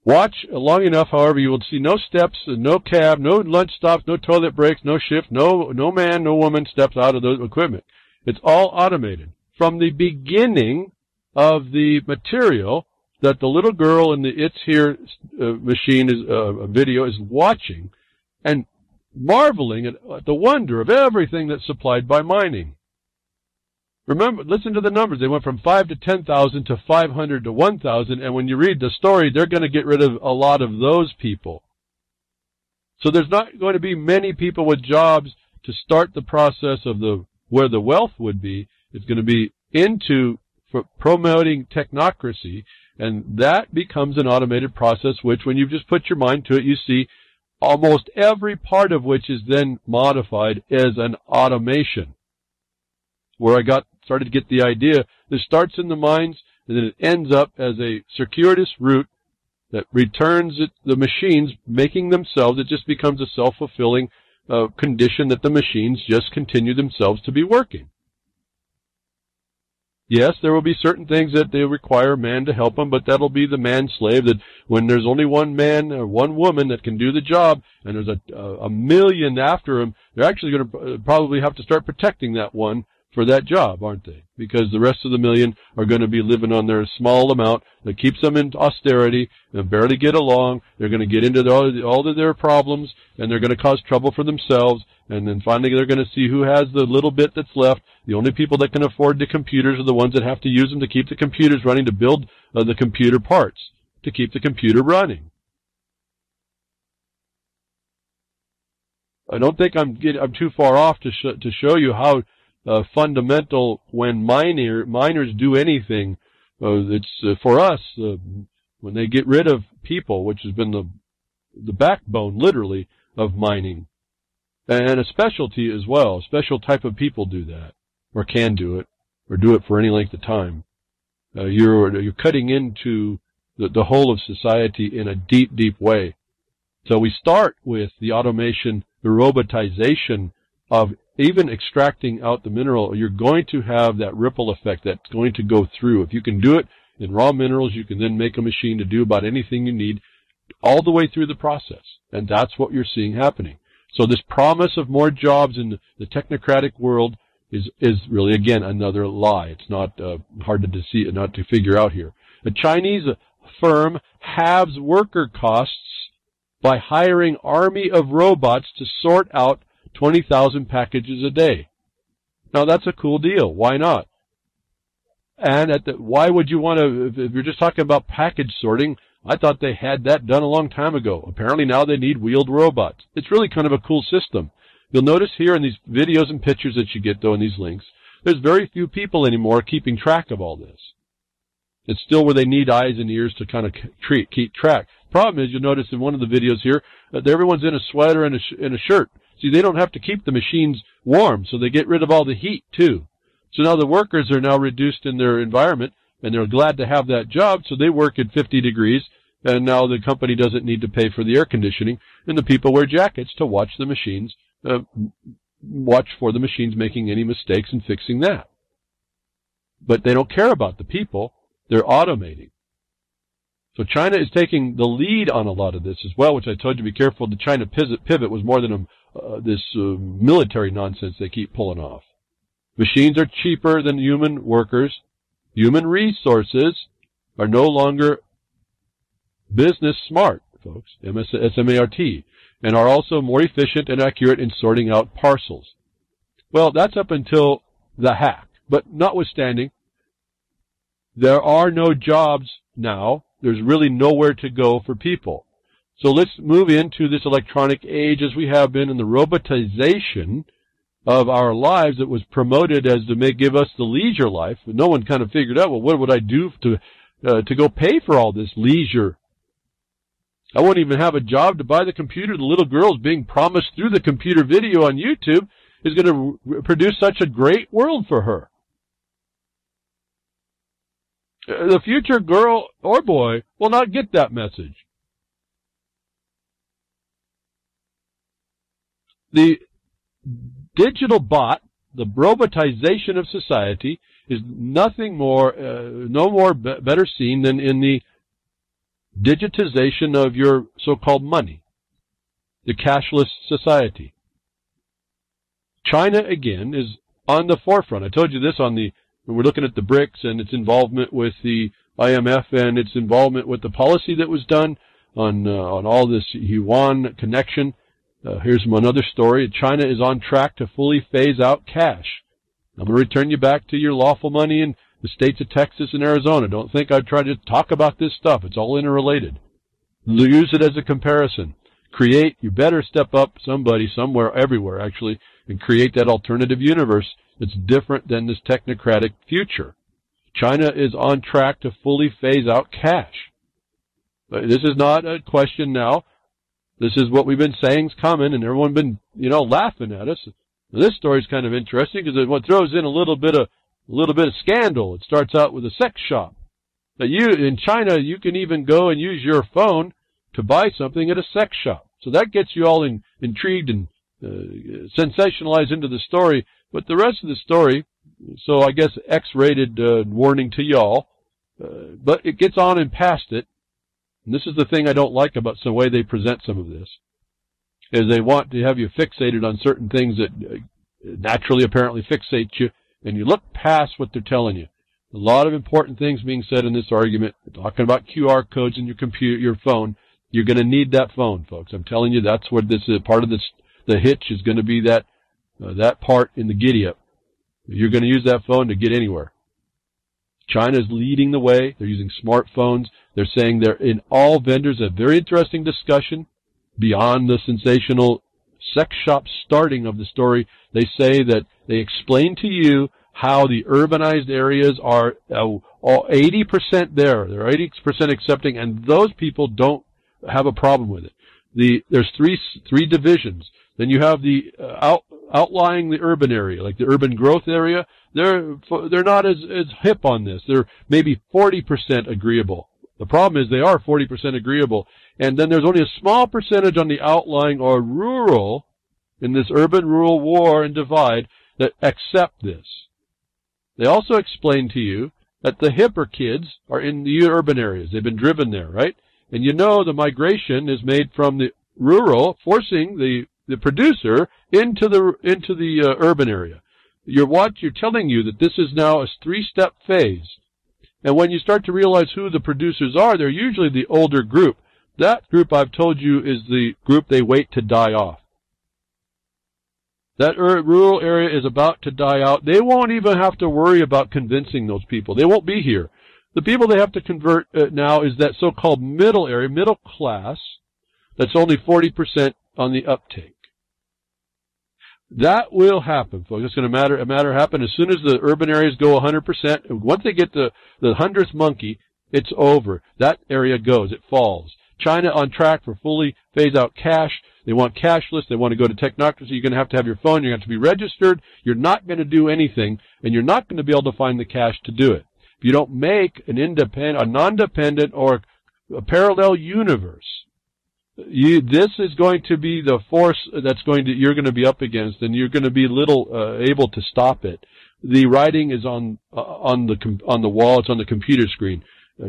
Watch long enough, however, you will see no steps, no cab, no lunch stops, no toilet breaks, no shift, no man, no woman steps out of the equipment. It's all automated. From the beginning of the material that the little girl in the It's Here machine video is watching and marveling at the wonder of everything that's supplied by mining. Remember, listen to the numbers. They went from 5 to 10,000 to 500 to 1,000, and when you read the story, they're going to get rid of a lot of those people. So there's not going to be many people with jobs to start the process of where the wealth would be. It's going to be into promoting technocracy, and that becomes an automated process, which when you just put your mind to it, you see almost every part of which is then modified as an automation. Where I started to get the idea, this starts in the mines, and then it ends up as a circuitous route that returns the machines making themselves. It just becomes a self-fulfilling condition that the machines just continue themselves to be working. Yes, there will be certain things that they require man to help them, but that'll be the man-slave, that when there's only one man or one woman that can do the job, and there's a million after them, they're actually going to probably have to start protecting that one for that job, aren't they? Because the rest of the million are going to be living on their small amount that keeps them in austerity and barely get along. They're going to get into all of their problems, and they're going to cause trouble for themselves. And then finally they're going to see who has the little bit that's left. The only people that can afford the computers are the ones that have to use them to keep the computers running, to build the computer parts, to keep the computer running. I don't think I'm too far off to show you how fundamental when miners do anything. It's for us when they get rid of people, which has been the backbone, literally, of mining, and a specialty as well. A special type of people do that, or can do it, or do it for any length of time. You're cutting into the whole of society in a deep, deep way. So we start with the automation, the robotization of even extracting out the mineral. You're going to have that ripple effect that's going to go through. If you can do it in raw minerals, you can then make a machine to do about anything you need all the way through the process. And that's what you're seeing happening. So this promise of more jobs in the technocratic world is really, again, another lie. It's not hard to see, not to figure out here. A Chinese firm halves worker costs by hiring army of robots to sort out 20,000 packages a day. Now that's a cool deal. Why not? And why would you want to, if you're just talking about package sorting, I thought they had that done a long time ago. Apparently now they need wheeled robots. It's really kind of a cool system. You'll notice here in these videos and pictures that you get, though, in these links, there's very few people anymore keeping track of all this. It's still where they need eyes and ears to kind of keep track. Problem is, you'll notice in one of the videos here that everyone's in a sweater and a shirt. See, they don't have to keep the machines warm, so they get rid of all the heat, too. So now the workers are now reduced in their environment, and they're glad to have that job, so they work at 50 degrees, and now the company doesn't need to pay for the air conditioning, and the people wear jackets to watch the machines, watch for the machines making any mistakes and fixing that. But they don't care about the people. They're automating. So China is taking the lead on a lot of this as well, which I told you to be careful. The China pivot was more than this military nonsense they keep pulling off. Machines are cheaper than human workers. Human resources are no longer business smart, folks, S-M-A-R-T, and are also more efficient and accurate in sorting out parcels. Well, that's up until the hack. But notwithstanding, there are no jobs now. There's really nowhere to go for people. So let's move into this electronic age as we have been in the robotization of our lives that was promoted as to give us the leisure life. No one kind of figured out, well, what would I do to go pay for all this leisure? I won't even have a job to buy the computer. The little girl's being promised through the computer video on YouTube is going to produce such a great world for her. The future girl or boy will not get that message. The digital bot, the robotization of society, is nothing more, no more better seen than in the digitization of your so-called money, the cashless society. China, again, is on the forefront. I told you this when we're looking at the BRICS and its involvement with the IMF and its involvement with the policy that was done on all this yuan connection. Here's another story. China is on track to fully phase out cash. I'm going to return you back to your lawful money in the states of Texas and Arizona. Don't think I've tried to talk about this stuff. It's all interrelated. Use it as a comparison. You better step up somebody, somewhere, everywhere actually, and create that alternative universe that's different than this technocratic future. China is on track to fully phase out cash. This is not a question now. This is what we've been saying's coming, and everyone's been, laughing at us. This story's kind of interesting because it throws in a little bit of scandal. It starts out with a sex shop. But in China, you can even go and use your phone to buy something at a sex shop. So that gets you all intrigued and sensationalized into the story. But the rest of the story, so I guess X-rated warning to y'all, but it gets on and past it. And this is the thing I don't like about the way they present some of this, is they want to have you fixated on certain things that naturally apparently fixate you, and you look past what they're telling you. A lot of important things being said in this argument. We're talking about QR codes in your computer, your phone. You're going to need that phone, folks. I'm telling you, that's what this is. Part of this, the hitch is going to be that part in the giddy up. You're going to use that phone to get anywhere. China is leading the way. They're using smartphones. They're saying they're in all vendors. A very interesting discussion beyond the sensational sex shop starting of the story. They say that they explain to you how the urbanized areas are 80% there. They're 80% accepting, and those people don't have a problem with it. There's three divisions. Then you have the outlying the urban area, like the urban growth area. They're not as hip on this. They're maybe 40% agreeable. The problem is they are 40% agreeable, and then there's only a small percentage on the outlying or rural, in this urban-rural war and divide, that accept this. They also explain to you that the hipper kids are in the urban areas. They've been driven there, right? And you know the migration is made from the rural, forcing the producer into the urban area. You're telling you that this is now a three-step phase. And when you start to realize who the producers are, they're usually the older group. That group, I've told you, is the group they wait to die off. That rural area is about to die out. They won't even have to worry about convincing those people. They won't be here. The people they have to convert now is that so-called middle area, middle class, that's only 40% on the uptake. That will happen, folks. It's going to happen as soon as the urban areas go 100%. Once they get the 100th monkey, it's over. That area goes. It falls. China on track for fully phase out cash. They want cashless. They want to go to technocracy. You're going to have your phone. You're going to have to be registered. You're not going to do anything, and you're not going to be able to find the cash to do it. If you don't make a non-dependent, or a parallel universe, this is going to be the force you're going to be up against, and you're going to be little able to stop it. The writing is on the wall. It's on the computer screen.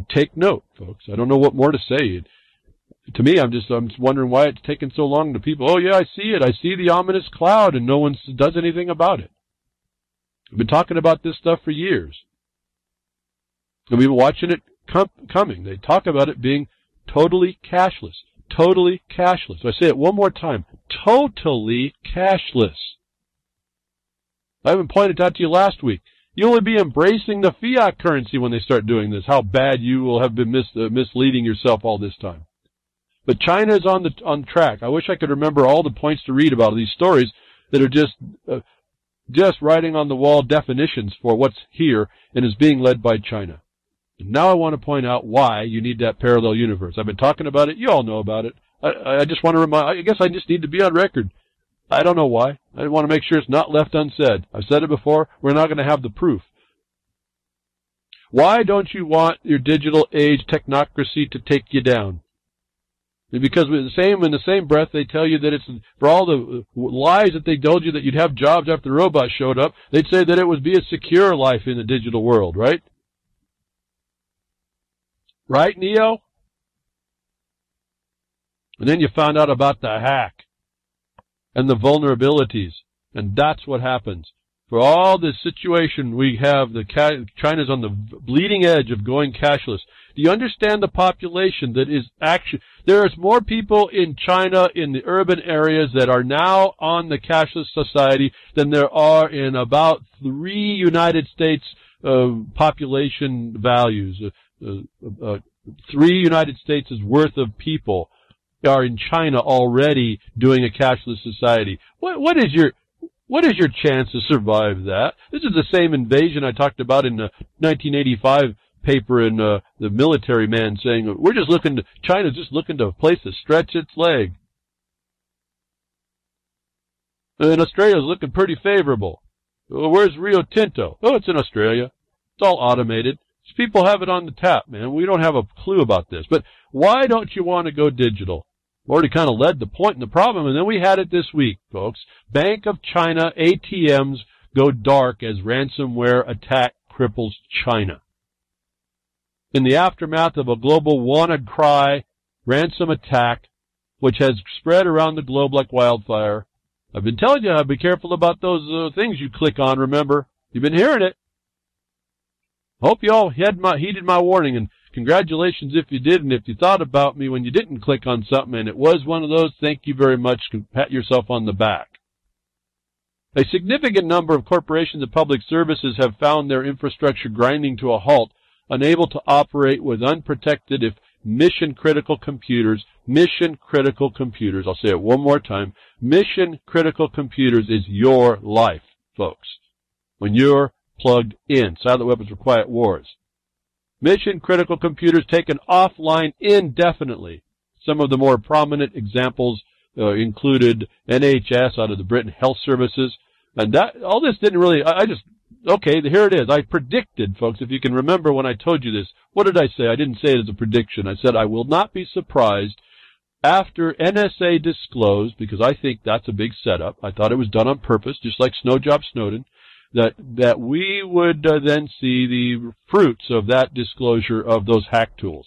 Take note, folks. I don't know what more to say. To me, I'm just wondering why it's taken so long to people. Oh yeah, I see it. I see the ominous cloud, and no one does anything about it. I've been talking about this stuff for years, and we've been watching it coming. They talk about it being totally cashless. Totally cashless. So I say it one more time. Totally cashless. I even pointed out to you last week. You'll only be embracing the fiat currency when they start doing this. How bad you will have been misleading yourself all this time. But China is on track. I wish I could remember all the points to read about these stories that are just writing on the wall definitions for what's here and is being led by China. Now I want to point out why you need that parallel universe. I've been talking about it. You all know about it. I just want to I guess I just need to be on record. I don't know why. I want to make sure it's not left unsaid. I've said it before. We're not going to have the proof. Why don't you want your digital age technocracy to take you down? Because in the same breath, they tell you that it's for all the lies that they told you that you'd have jobs after the robots showed up. They'd say that it would be a secure life in the digital world, right? Right, Neo? And then you found out about the hack and the vulnerabilities, and that's what happens. For all this situation we have, China's on the bleeding edge of going cashless. Do you understand the population that is actually, there is more people in China in the urban areas that are now on the cashless society than there are in about 3 United States population values. 3 United States' worth of people are in China already doing a cashless society. What is your chance to survive that? This is the same invasion I talked about in the 1985 paper in the Military Man, saying China's just looking to a place to stretch its leg. And Australia's looking pretty favorable. Well, where's Rio Tinto? Oh, it's in Australia. It's all automated. People have it on the tap, man. We don't have a clue about this. But why don't you want to go digital? Already kind of led the point and the problem, and then we had it this week, folks. Bank of China ATMs go dark as ransomware attack cripples China. In the aftermath of a global WannaCry ransom attack, which has spread around the globe like wildfire, I've been telling you, be careful about those things you click on, remember? You've been hearing it. Hope you all heeded my warning, and congratulations if you did, and if you thought about me when you didn't click on something and it was one of those, thank you very much. Pat yourself on the back. A significant number of corporations and public services have found their infrastructure grinding to a halt, unable to operate with unprotected if mission-critical computers. Mission-critical computers. I'll say it one more time. Mission-critical computers is your life, folks. When you're plugged in. Silent weapons for quiet wars. Mission-critical computers taken offline indefinitely. Some of the more prominent examples included NHS out of the Britain Health Services. And that, all this didn't really, okay, here it is. I predicted, folks, if you can remember when I told you this. What did I say? I didn't say it as a prediction. I said I will not be surprised after NSA disclosed, because I think that's a big setup. I thought it was done on purpose, just like Snowjob Snowden, that we would then see the fruits of that disclosure of those hack tools.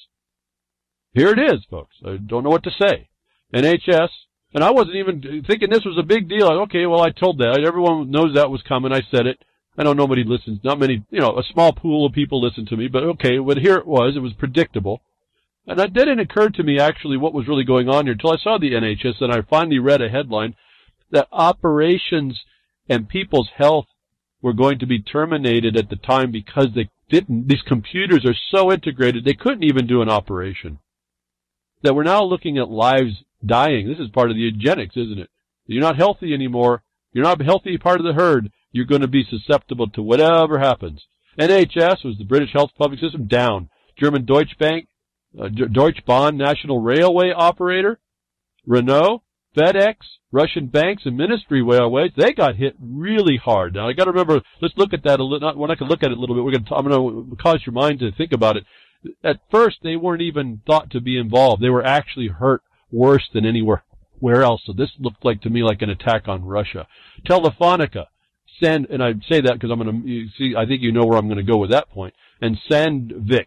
Here it is, folks. I don't know what to say. NHS, and I wasn't even thinking this was a big deal. Okay, well, I told that. Everyone knows that was coming. I said it. I know nobody listens. Not many, a small pool of people listen to me, but okay, but here it was. It was predictable. And it didn't occur to me actually what was really going on here until I saw the NHS and I finally read a headline that operations and people's health were going to be terminated at the time because these computers are so integrated they couldn't even do an operation. That we're now looking at lives dying. This is part of the eugenics, isn't it? You're not healthy anymore. You're not a healthy part of the herd. You're going to be susceptible to whatever happens. NHS was the British health public system, down. German Deutsche Bank, Deutsche Bahn national railway operator, Renault, FedEx, Russian banks and ministry railways, they got hit really hard. Now, I got to remember, let's look at that a little, we're not going to look at it a little bit. I'm going to cause your mind to think about it. At first, they weren't even thought to be involved. They were actually hurt worse than anywhere else. So this looked like to me like an attack on Russia. Telefonica, and I say that because I think you know where I'm going to go with that point, and Sandvik.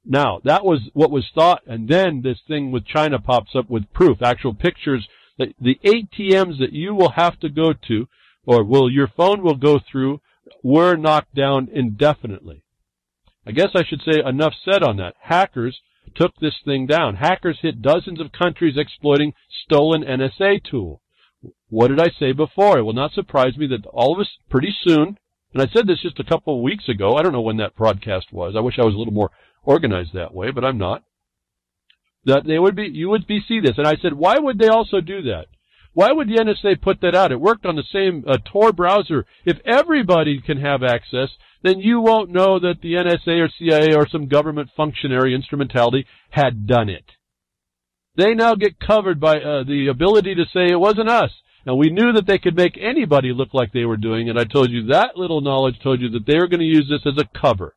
Now, that was what was thought, and then this thing with China pops up with proof, actual pictures that the ATMs that you will have to go to, or your phone will go through, were knocked down indefinitely. I guess I should say enough said on that. Hackers took this thing down. Hackers hit dozens of countries exploiting stolen NSA tool. What did I say before? It will not surprise me that all of us pretty soon, and I said this just a couple of weeks ago, I don't know when that broadcast was. I wish I was a little more organized that way, but I'm not. That you would see this. And I said, why would they also do that? Why would the NSA put that out? It worked on the same Tor browser. If everybody can have access, then you won't know that the NSA or CIA or some government functionary instrumentality had done it. They now get covered by the ability to say it wasn't us. And we knew that they could make anybody look like they were doing, and I told you that little knowledge told you that they were going to use this as a cover.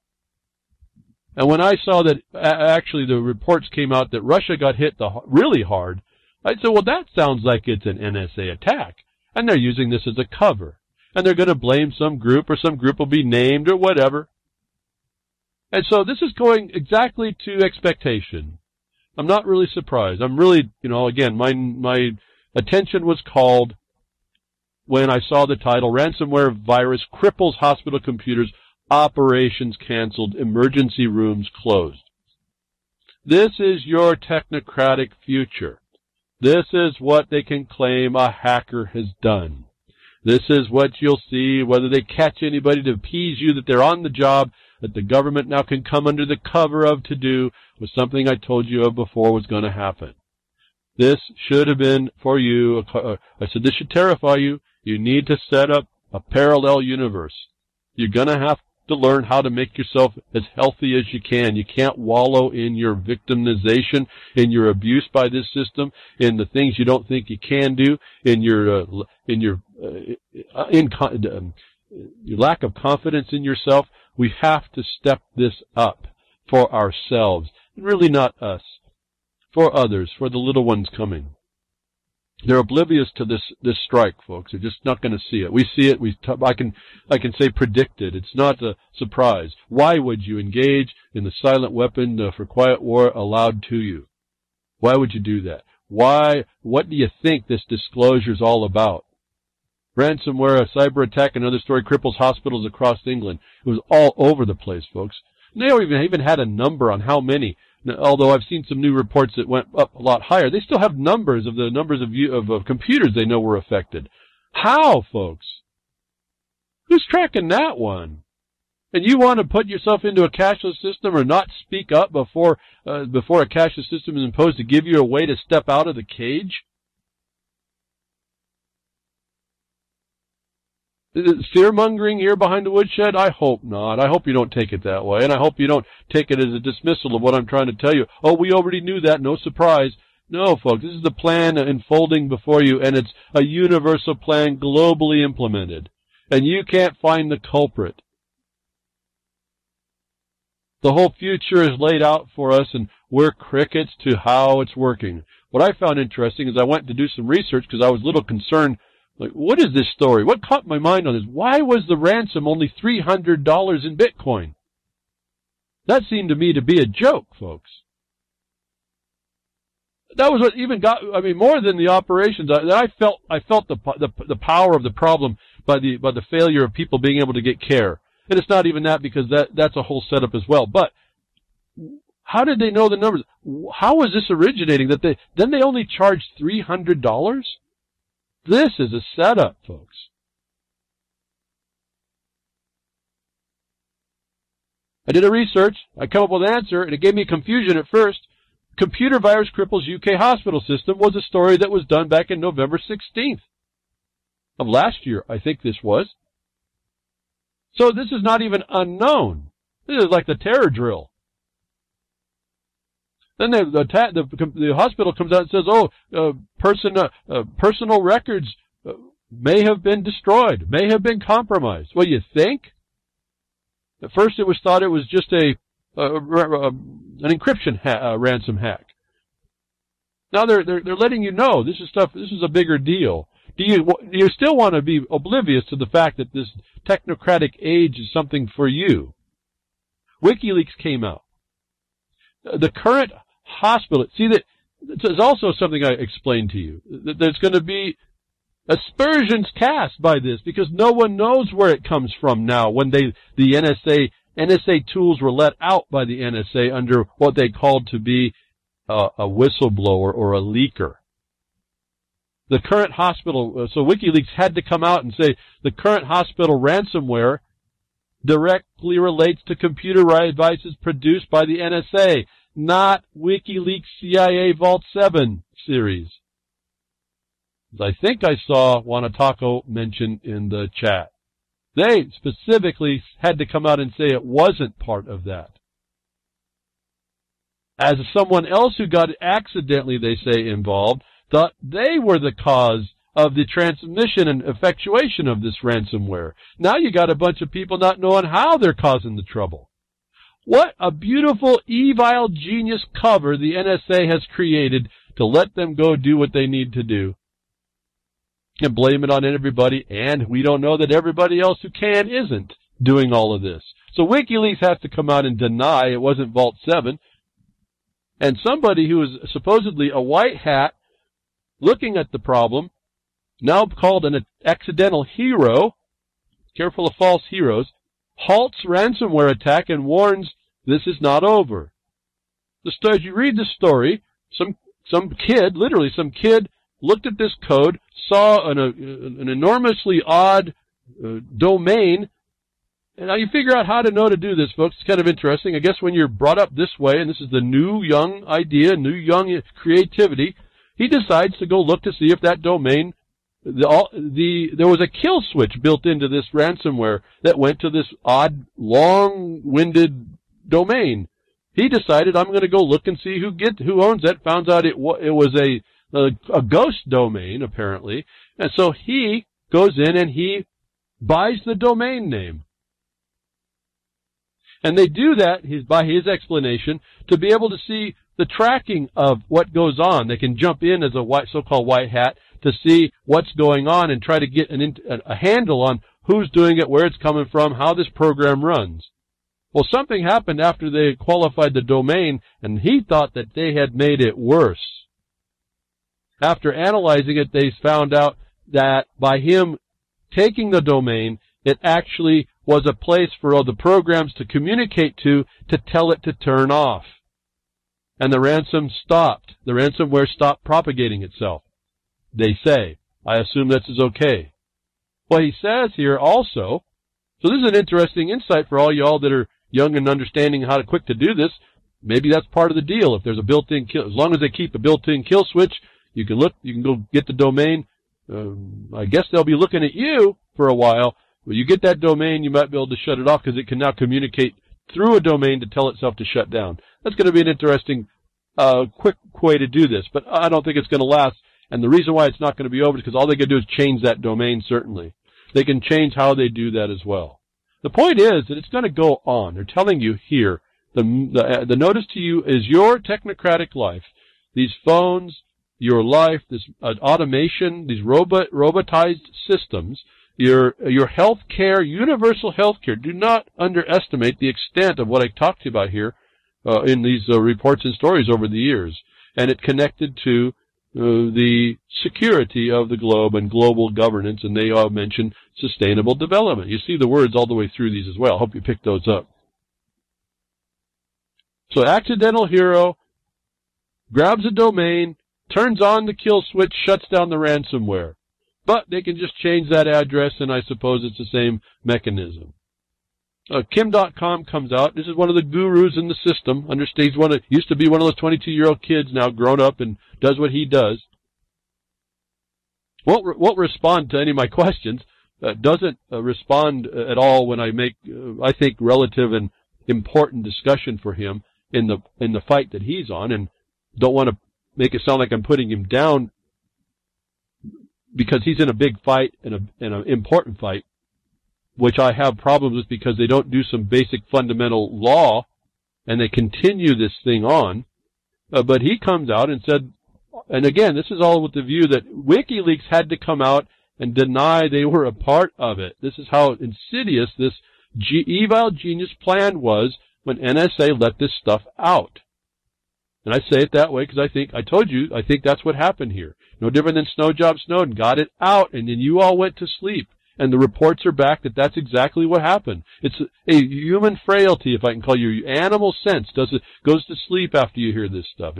And when I saw that actually the reports came out that Russia got hit really hard, I said, well, that sounds like it's an NSA attack. And they're using this as a cover. And they're going to blame some group, or some group will be named, or whatever. And so this is going exactly to expectation. I'm not really surprised. I'm really, again, my attention was called when I saw the title, Ransomware Virus Cripples Hospital Computers, Operations Canceled, Emergency Rooms Closed. This is your technocratic future. This is what they can claim a hacker has done. This is what you'll see, whether they catch anybody to appease you that they're on the job, that the government now can come under the cover of to do, was something I told you of before was going to happen. This should have been for you. I said this should terrify you. You need to set up a parallel universe. You're going to have to learn how to make yourself as healthy as you can. You can't wallow in your victimization, in your abuse by this system, in the things you don't think you can do, in your lack of confidence in yourself. We have to step this up for ourselves. Really not us. For others, for the little ones coming. They're oblivious to this strike, folks. They're just not going to see it. We see it. I can say predict it. It's not a surprise. Why would you engage in the silent weapon for quiet war allowed to you? Why would you do that? Why? What do you think this disclosure is all about? Ransomware, a cyber attack, another story, cripples hospitals across England. It was all over the place, folks. And they don't even had a number on how many. Although I've seen some new reports that went up a lot higher, they still have numbers of the numbers of computers they know were affected. How, folks? Who's tracking that one? And you want to put yourself into a cashless system or not speak up before a cashless system is imposed to give you a way to step out of the cage? Is fear-mongering here behind the woodshed? I hope not. I hope you don't take it that way, and I hope you don't take it as a dismissal of what I'm trying to tell you. Oh, we already knew that, no surprise. No, folks, this is the plan unfolding before you, and it's a universal plan globally implemented. And you can't find the culprit. The whole future is laid out for us, and we're crickets to how it's working. What I found interesting is I went to do some research because I was a little concerned. Like, what is this story? What caught my mind on this? Why was the ransom only $300 in Bitcoin? That seemed to me to be a joke, folks. That was what even got, more than the operations. I felt the power of the problem by the failure of people being able to get care. And it's not even that, because that's a whole setup as well. But how did they know the numbers? How was this originating that they only charged $300? This is a setup, folks. I did a research. I come up with an answer, and it gave me confusion at first. Computer virus cripples UK hospital system was a story that was done back in November 16th of last year, I think this was. So this is not even unknown. This is like the terror drill. Then the hospital comes out and says, personal records may have been destroyed, may have been compromised. Well, you think? At first it was thought it was just an encryption ransom hack. Now they're letting you know this is a bigger deal. Do you still want to be oblivious to the fact that this technocratic age is something for you? WikiLeaks came out. The current hospital, see, that there's also something I explained to you. That there's going to be aspersions cast by this because no one knows where it comes from now when the NSA tools were let out by the NSA under what they called to be a whistleblower or a leaker. The current hospital, so WikiLeaks had to come out and say the current hospital ransomware directly relates to computer devices produced by the NSA, not WikiLeaks CIA Vault 7 series. I think I saw Wanatako mentioned in the chat. They specifically had to come out and say it wasn't part of that. As someone else who got accidentally, they say, involved, thought they were the cause of the transmission and effectuation of this ransomware. Now you got a bunch of people not knowing how they're causing the trouble. What a beautiful, evil genius cover the NSA has created to let them go do what they need to do. And blame it on everybody, and we don't know that everybody else who isn't doing all of this. So WikiLeaks has to come out and deny it wasn't Vault 7. And somebody who is supposedly a white hat looking at the problem, now called an accidental hero, careful of false heroes, halts ransomware attack and warns this is not over. As you read the story, some kid looked at this code, saw an enormously odd domain, and now you figure out how to know to do this, folks. It's kind of interesting. I guess when you're brought up this way, and this is the new young idea, new young creativity, he decides to go look to see if that domain, there was a kill switch built into this ransomware that went to this odd, long-winded domain. He decided, I'm going to go look and see who owns that. Found out it was a ghost domain, apparently. And so he goes in and he buys the domain name. And they do that, by his explanation, to be able to see the tracking of what goes on. They can jump in as a so-called white hat to see what's going on and try to get a handle on who's doing it, where it's coming from, how this program runs. Well, something happened after they qualified the domain, and he thought that they had made it worse. After analyzing it, they found out that by him taking the domain, it actually was a place for all the programs to communicate to tell it to turn off. And the ransomware stopped propagating itself. They say. I assume this is okay. Well, he says here also So this is an interesting insight for all y'all that are young and understanding how to quick to do this. Maybe that's part of the deal. If there's a built-in kill, as long as they keep a built-in kill switch, you can go get the domain. I guess they'll be looking at you for a while. When you get that domain, you might be able to shut it off because it can now communicate through a domain to tell itself to shut down. That's going to be an interesting, quick way to do this, but I don't think it's going to last. And the reason why it's not going to be over is because all they can do is change that domain, certainly. They can change how they do that as well. The point is that it's going to go on. They're telling you here, the notice to you is your technocratic life. These phones, your life, this automation, these robotized systems, your health care, universal health care. Do not underestimate the extent of what I talked to you about here in these reports and stories over the years. And it connected to the security of the globe and global governance, and they all mention sustainable development. You see the words all the way through these as well. Hope you picked those up. So accidental hero grabs a domain, turns on the kill switch, shuts down the ransomware. But they can just change that address, and I suppose it's the same mechanism. Kim.com comes out. This is one of the gurus in the system. Understands used to be one of those 22-year-old kids, now grown up and does what he does. Won't respond to any of my questions. Doesn't respond at all when I make, I think, relative and important discussion for him in the fight that he's on, and don't want to make it sound like I'm putting him down because he's in a big fight and an important fight, which I have problems with because they don't do some basic fundamental law and they continue this thing on. But he comes out and said, and again, this is all with the view that WikiLeaks had to come out and deny they were a part of it. This is how insidious this evil genius plan was when NSA let this stuff out. And I say it that way because I told you, I think that's what happened here. No different than Snowjob Snowden got it out and then you all went to sleep. And the reports are back that that's exactly what happened. It's a human frailty, if I can call you, animal sense goes to sleep after you hear this stuff.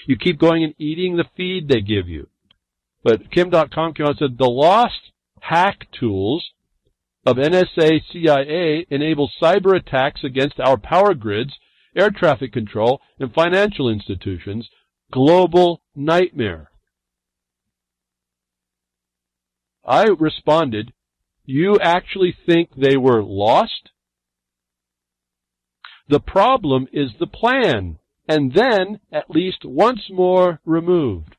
You keep going and eating the feed they give you. But Kim.com came out and said the lost hack tools of NSA, CIA enable cyber attacks against our power grids, air traffic control, and financial institutions. Global nightmare. I responded, you actually think they were lost? The problem is the plan, and then at least once more removed.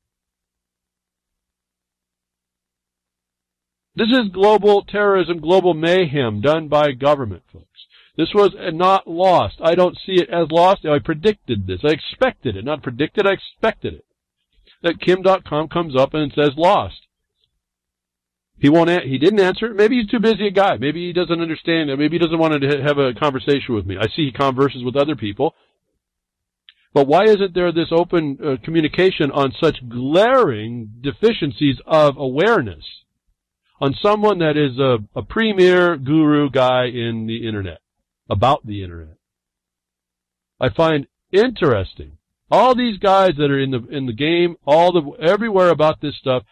This is global terrorism, global mayhem done by government, folks. This was not lost. I don't see it as lost. I predicted this. I expected it. Not predicted, I expected it. That Kim.com comes up and says lost. He didn't answer. Maybe he's too busy a guy. Maybe he doesn't understand. Maybe he doesn't want to have a conversation with me. I see he converses with other people. But why isn't there this open communication on such glaring deficiencies of awareness on someone that is a premier guru guy in the Internet, about the Internet? I find interesting. All these guys that are in the game, everywhere about this stuff,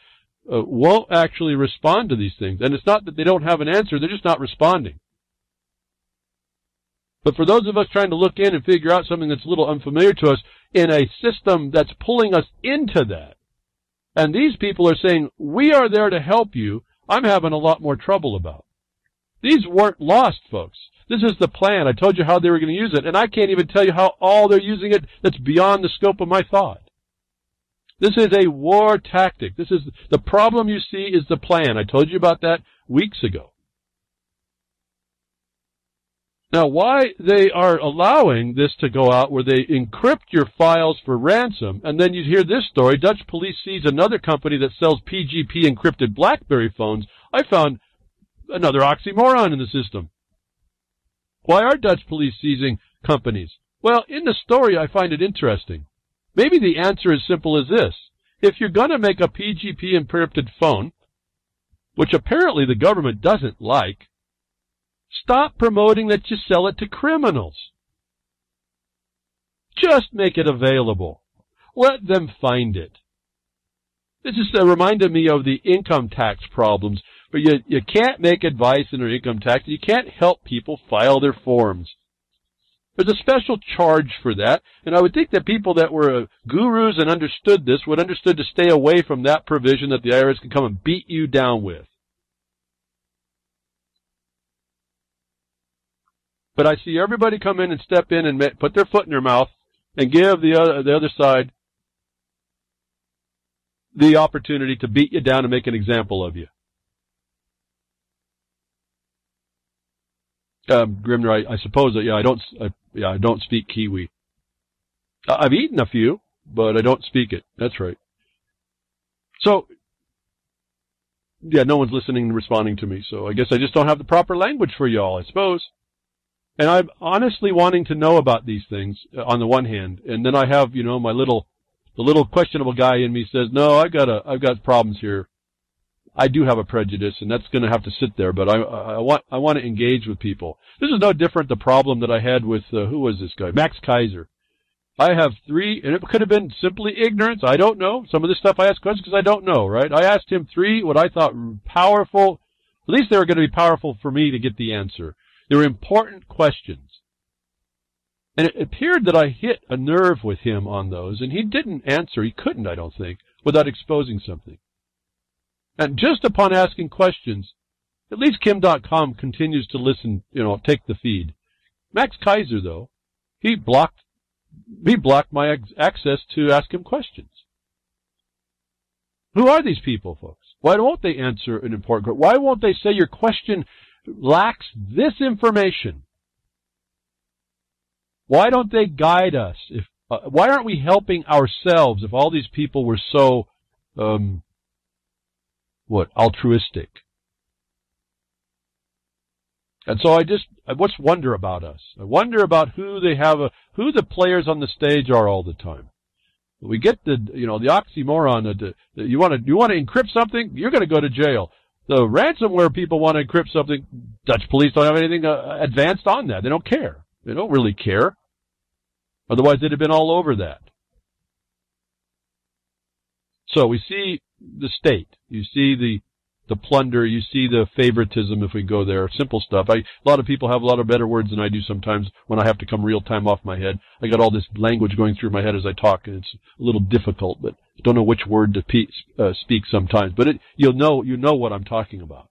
won't actually respond to these things. And it's not that they don't have an answer, they're just not responding. But for those of us trying to look in and figure out something that's a little unfamiliar to us in a system that's pulling us into that, and these people are saying, we are there to help you, I'm having a lot more trouble about. These weren't lost, folks. This is the plan. I told you how they were going to use it, and I can't even tell you how all they're using it that's beyond the scope of my thought. This is a war tactic. This is the problem you see is the plan. I told you about that weeks ago. Now, why they are allowing this to go out where they encrypt your files for ransom, and then you hear this story, Dutch police seize another company that sells PGP encrypted BlackBerry phones. I found another oxymoron in the system. Why are Dutch police seizing companies? Well, in the story I find it interesting. Maybe the answer is simple as this. If you're going to make a PGP encrypted phone, which apparently the government doesn't like, stop promoting that you sell it to criminals. Just make it available. Let them find it. This just reminded me of the income tax problems But you can't make advice in their income tax. You can't help people file their forms. There's a special charge for that, and I would think that people that were gurus and understood this would understood to stay away from that provision that the IRS can come and beat you down with. But I see everybody come in and step in and put their foot in their mouth and give the other side the opportunity to beat you down and make an example of you. Grimner, I suppose that I don't speak Kiwi. I've eaten a few, but I don't speak it. That's right. So, yeah, no one's listening and responding to me, so I guess I just don't have the proper language for y'all, I suppose. And I'm honestly wanting to know about these things on the one hand, and then I have, my the little questionable guy in me says, no, I've got problems here. I do have a prejudice, and that's going to have to sit there, but I want to engage with people. This is no different the problem that I had with, who was this guy? Max Kaiser. I have 3, and it could have been simply ignorance. I don't know. Some of this stuff I ask questions because I don't know, right? I asked him 3 what I thought powerful, at least they were going to be powerful for me to get the answer. They were important questions. And it appeared that I hit a nerve with him on those, and he didn't answer. He couldn't, I don't think, without exposing something. And just upon asking questions, at least Kim.com continues to listen, take the feed. Max Kaiser, though, he blocked my access to ask him questions. Who are these people, folks? Why won't they answer an important question? Why won't they say your question lacks this information? Why don't they guide us? Why aren't we helping ourselves if all these people were so, altruistic? And so I just wonder about us. I wonder about who the players on the stage are all the time. We get the oxymoron that you want to encrypt something, you're going to go to jail. The ransomware people want to encrypt something. Dutch police don't have anything advanced on that. They don't care. They don't really care. Otherwise, they'd have been all over that. So we see the state. You see the plunder. You see the favoritism if we go there. Simple stuff. A lot of people have a lot of better words than I do sometimes when I have to come real time off my head. I got all this language going through my head as I talk, and it's a little difficult, but I don't know which word to speak sometimes. But you know what I'm talking about.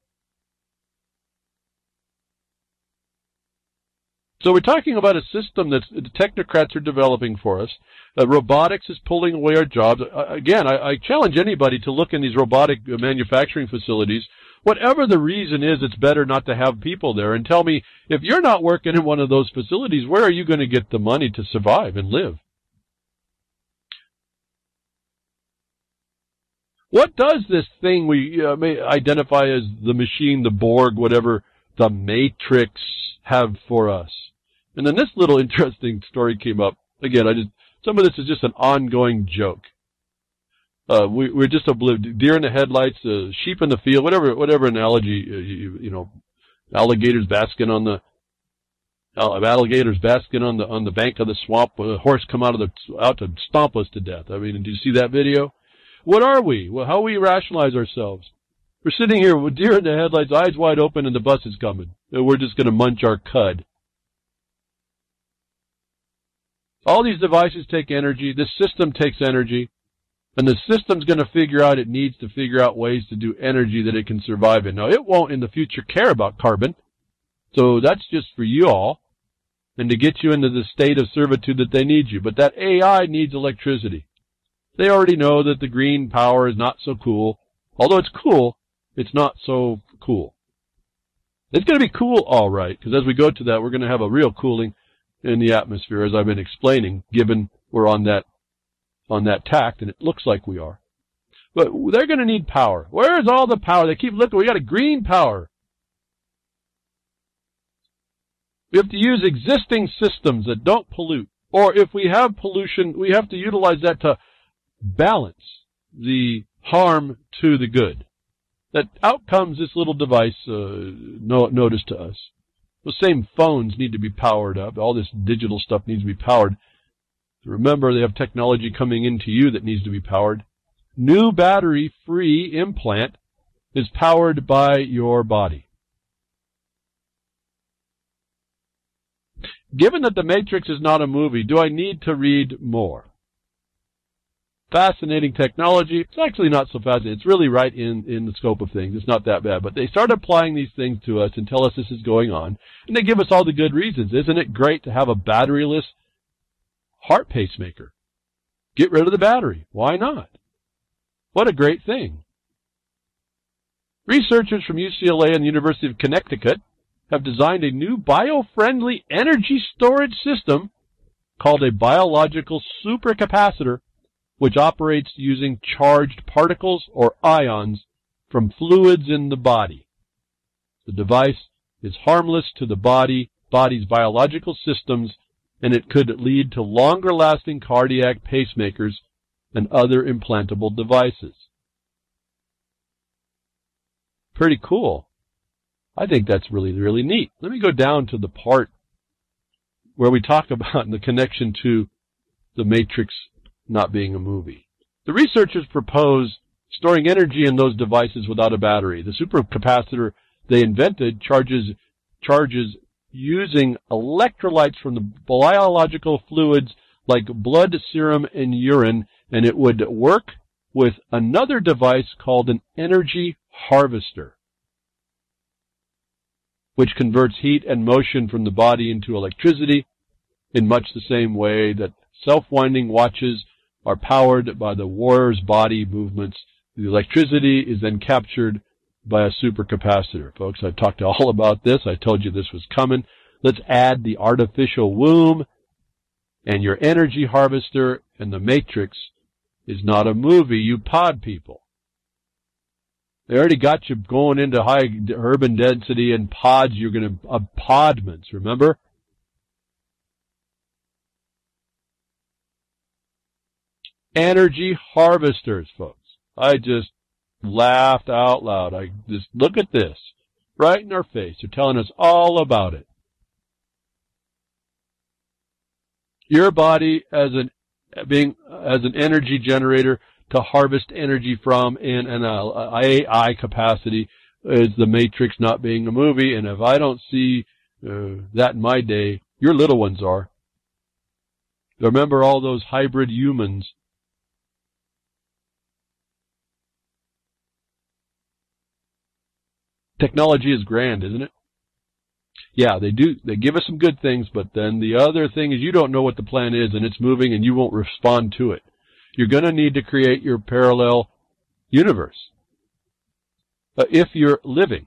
So we're talking about a system that the technocrats are developing for us. Robotics is pulling away our jobs. Again, I challenge anybody to look in these robotic manufacturing facilities. Whatever the reason is, it's better not to have people there. And tell me, if you're not working in one of those facilities, where are you going to get the money to survive and live? What does this thing we may identify as the machine, the Borg, whatever, the Matrix have for us? And then this little interesting story came up. Again, some of this is just an ongoing joke. We're just deer in the headlights, sheep in the field, whatever analogy, alligators basking on the bank of the swamp. A horse come out to stomp us to death. I mean, do you see that video? What are we? Well, how we rationalize ourselves? We're sitting here with deer in the headlights, eyes wide open, and the bus is coming. And we're just going to munch our cud. All these devices take energy. This system takes energy. And the system's going to figure out it needs to figure out ways to do energy that it can survive in. Now, it won't in the future care about carbon. So that's just for you all. And to get you into the state of servitude that they need you. But that AI needs electricity. They already know that the green power is not so cool. Although it's cool, it's not so cool. It's going to be cool, all right, because as we go to that, we're going to have a real cooling in the atmosphere, as I've been explaining, given we're on that tact, and it looks like we are. But they're going to need power. Where is all the power? They keep looking. We got a green power. We have to use existing systems that don't pollute. Or if we have pollution, we have to utilize that to balance the harm to the good. That out comes this little device, notice to us. Those same phones need to be powered up. All this digital stuff needs to be powered. Remember, they have technology coming into you that needs to be powered. New battery-free implant is powered by your body. Given that The Matrix is not a movie, do I need to read more? Fascinating technology. It's actually not so fascinating. It's really right in the scope of things. It's not that bad. But they start applying these things to us and tell us this is going on. And they give us all the good reasons. Isn't it great to have a batteryless heart pacemaker? Get rid of the battery. Why not? What a great thing. Researchers from UCLA and the University of Connecticut have designed a new bio-friendly energy storage system called a biological supercapacitor, which operates using charged particles or ions from fluids in the body. The device is harmless to the body's biological systems, and it could lead to longer-lasting cardiac pacemakers and other implantable devices. Pretty cool. I think that's really, really neat. Let me go down to the part where we talk about the connection to The Matrix not being a movie. The researchers propose storing energy in those devices without a battery. The supercapacitor they invented charges using electrolytes from the biological fluids like blood, serum, and urine, and it would work with another device called an energy harvester, which converts heat and motion from the body into electricity in much the same way that self-winding watches are powered by the wearer's body movements. The electricity is then captured by a supercapacitor. Folks, I've talked all about this. I told you this was coming. Let's add the artificial womb and your energy harvester, and The Matrix is not a movie, you pod people. They already got you going into high urban density and pods. You're going to podments, remember? Energy harvesters, folks. I just laughed out loud. I just look at this right in our face. They're telling us all about it. Your body as an energy generator to harvest energy from in an AI capacity is The Matrix not being a movie. And if I don't see that in my day, your little ones are. Remember all those hybrid humans. Technology is grand, isn't it? Yeah, they do. They give us some good things, but then the other thing is you don't know what the plan is, and it's moving, and you won't respond to it. You're going to need to create your parallel universe if you're living.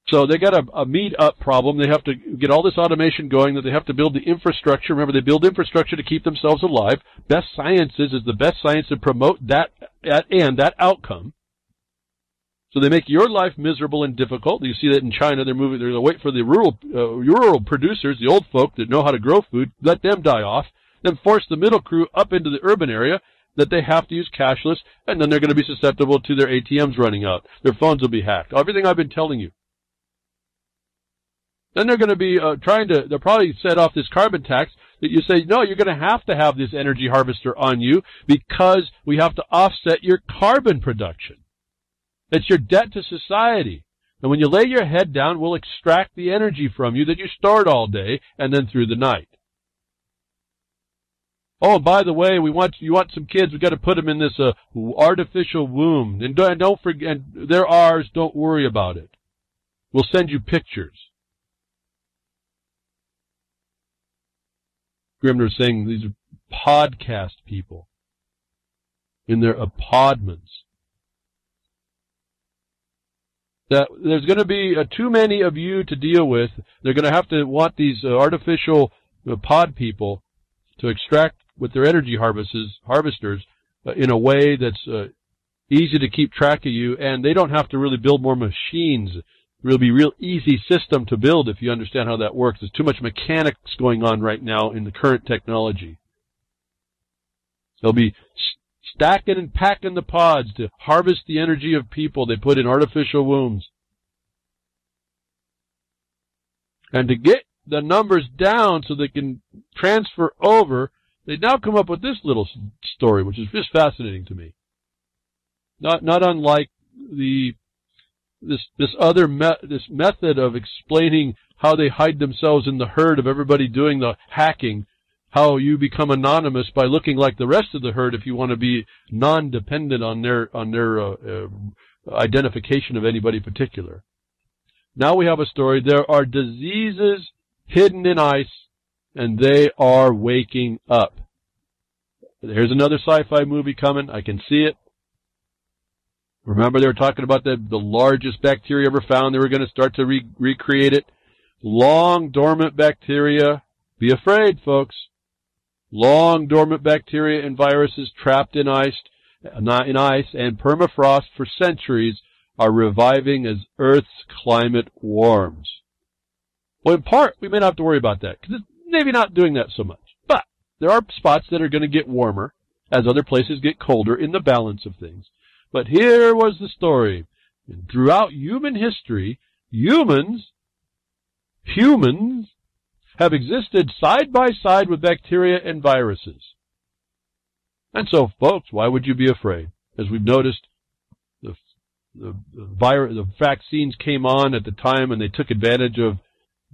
So they got a meet-up problem. They have to get all this automation going, that they have to build the infrastructure. Remember, they build infrastructure to keep themselves alive. Best sciences is the best science to promote that that outcome. So they make your life miserable and difficult. You see that in China. They're going to wait for the rural producers, the old folk that know how to grow food, let them die off, then force the middle crew up into the urban area that they have to use cashless, and then they're going to be susceptible to their ATMs running out. Their phones will be hacked. Everything I've been telling you. Then they're going to be they'll probably set off this carbon tax that you say, no, you're going to have this energy harvester on you because we have to offset your carbon production. It's your debt to society. And when you lay your head down, we'll extract the energy from you that you stored all day and then through the night. Oh, and by the way, you want some kids, we've got to put them in this artificial womb. And don't forget, they're ours, don't worry about it. We'll send you pictures. Grimner's saying these are podcast people in their apodments. That there's going to be too many of you to deal with. They're going to have to want these artificial pod people to extract with their energy harvesters in a way that's easy to keep track of you, and they don't have to really build more machines. It'll be a real easy system to build if you understand how that works. There's too much mechanics going on right now in the current technology. They'll be stacking and packing the pods to harvest the energy of people they put in artificial wombs. And to get the numbers down so they can transfer over They now come up with this little story, which is just fascinating to me. Not unlike this method of explaining how they hide themselves in the herd of everybody doing the hacking, how you become anonymous by looking like the rest of the herd if you want to be non-dependent on their identification of anybody particular. Now we have a story. There are diseases hidden in ice, and they are waking up. Here's another sci-fi movie coming. I can see it. Remember, they were talking about the largest bacteria ever found. They were going to start to recreate it. Long dormant bacteria. Be afraid, folks. Long dormant bacteria and viruses trapped in ice and permafrost for centuries are reviving as Earth's climate warms. Well, in part, we may not have to worry about that, because it's maybe not doing that so much. But there are spots that are going to get warmer as other places get colder in the balance of things. But here was the story. And throughout human history, humans have existed side by side with bacteria and viruses. And so, folks, why would you be afraid? As we've noticed, the vaccines came on at the time, and they took advantage of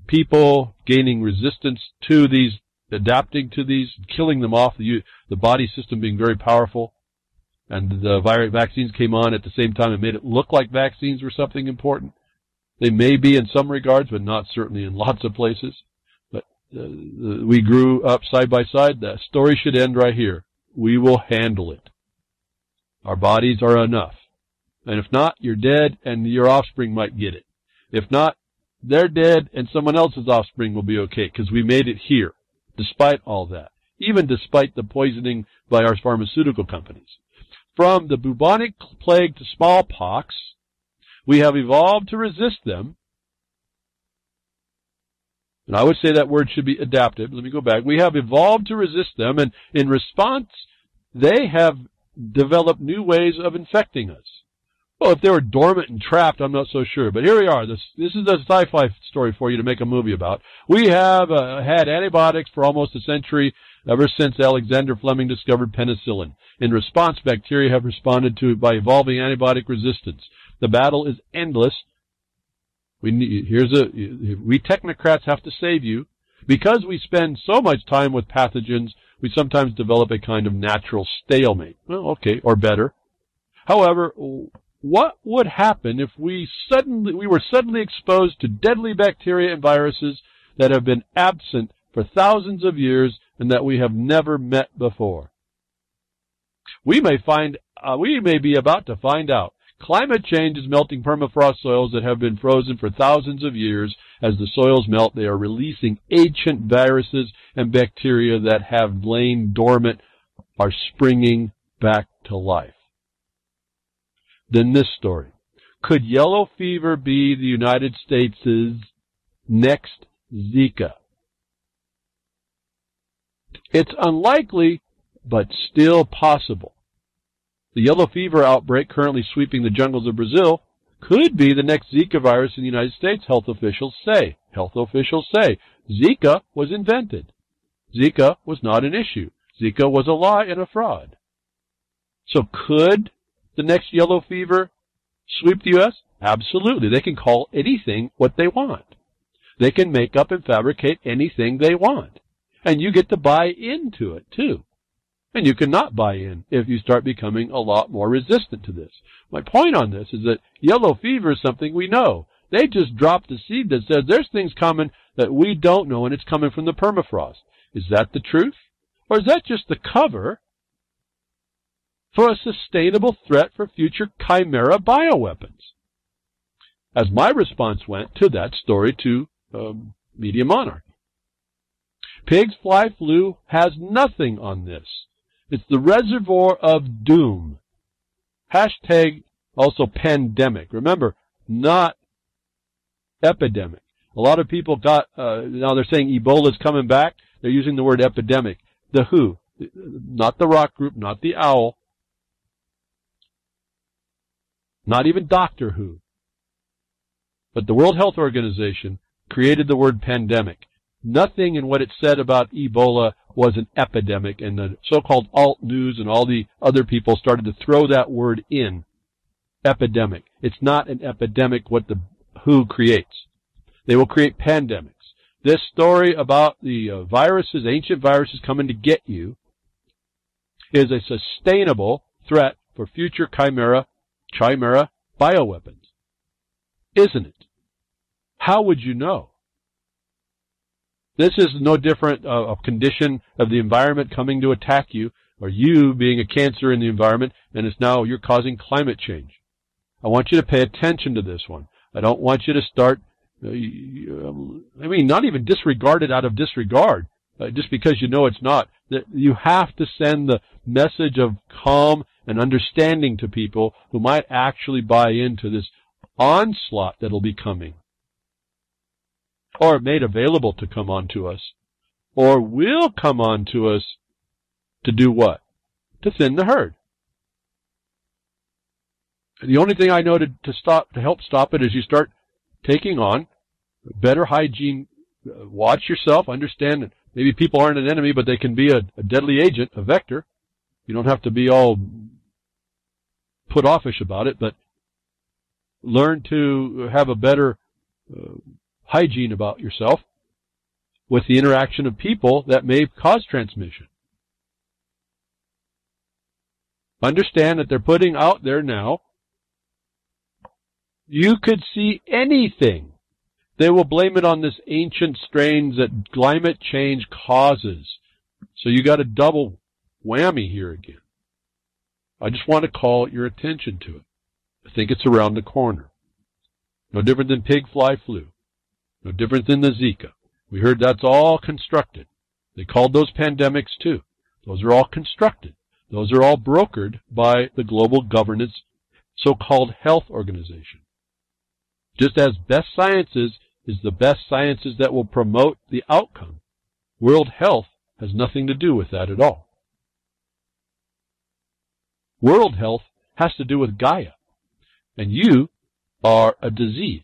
people gaining resistance to these, adapting to these, killing them off, the body system being very powerful. And the vaccines came on at the same time and made it look like vaccines were something important. They may be in some regards, but not certainly in lots of places. But we grew up side by side. The story should end right here. We will handle it. Our bodies are enough. And if not, you're dead and your offspring might get it. If not, they're dead and someone else's offspring will be okay, because we made it here, despite all that, even despite the poisoning by our pharmaceutical companies. From the bubonic plague to smallpox, we have evolved to resist them. And I would say that word should be adaptive. Let me go back. We have evolved to resist them, and in response, they have developed new ways of infecting us. Well, if they were dormant and trapped, I'm not so sure. But here we are. This is a sci-fi story for you to make a movie about. We have had antibiotics for almost a century, ever since Alexander Fleming discovered penicillin. In response, bacteria have responded to it by evolving antibiotic resistance. The battle is endless. We technocrats have to save you. Because we spend so much time with pathogens, we sometimes develop a kind of natural stalemate. Well, okay, or better. However, what would happen if we were suddenly exposed to deadly bacteria and viruses that have been absent for thousands of years and that we have never met before? We may be about to find out. Climate change is melting permafrost soils that have been frozen for thousands of years. As the soils melt, they are releasing ancient viruses and bacteria that have lain dormant are springing back to life. Then this story. Could yellow fever be the United States' next Zika? It's unlikely, but still possible. The yellow fever outbreak currently sweeping the jungles of Brazil could be the next Zika virus in the United States, health officials say. Zika was invented. Zika was not an issue. Zika was a lie and a fraud. So could the next yellow fever sweep the U.S.? Absolutely. They can call anything what they want. They can make up and fabricate anything they want. And you get to buy into it, too. And you cannot buy in if you start becoming a lot more resistant to this. My point on this is that yellow fever is something we know. They just dropped a seed that says there's things coming that we don't know, and it's coming from the permafrost. Is that the truth? Or is that just the cover for a sustainable threat for future chimera bioweapons? As my response went to that story to Media Monarch. Pigs fly flu has nothing on this. It's the reservoir of doom. Hashtag also pandemic. Remember, not epidemic. A lot of people got, now they're saying Ebola's coming back. They're using the word epidemic. The WHO, not the rock group, not the owl, not even Doctor Who. But the World Health Organization created the word pandemic. Nothing in what it said about Ebola was an epidemic, and the so-called alt news and all the other people started to throw that word in. Epidemic. It's not an epidemic what the WHO creates. They will create pandemics. This story about the viruses, ancient viruses coming to get you, is a sustainable threat for future chimera bioweapons. Isn't it? How would you know? This is no different a condition of the environment coming to attack you, or you being a cancer in the environment, and it's now you're causing climate change. I want you to pay attention to this one. I don't want you to start, not even disregard it out of disregard, just because you know it's not. You have to send the message of calm and understanding to people who might actually buy into this onslaught that'll be coming, or made available to come on to us, or will come on to us to do what? To thin the herd. The only thing I know to help stop it is you start taking on better hygiene. Watch yourself. Understand that maybe people aren't an enemy, but they can be a deadly agent, a vector. You don't have to be all put offish about it, but learn to have a better hygiene about yourself with the interaction of people that may cause transmission. Understand that they're putting out there now, you could see anything. They will blame it on this ancient strains that climate change causes. So you got a double whammy here again. I just want to call your attention to it. I think it's around the corner. No different than pig fly flu. No different than the Zika. We heard that's all constructed. They called those pandemics too. Those are all constructed. Those are all brokered by the global governance so-called health organization. Just as best sciences is the best sciences that will promote the outcome, World Health has nothing to do with that at all. World Health has to do with Gaia, and you are a disease.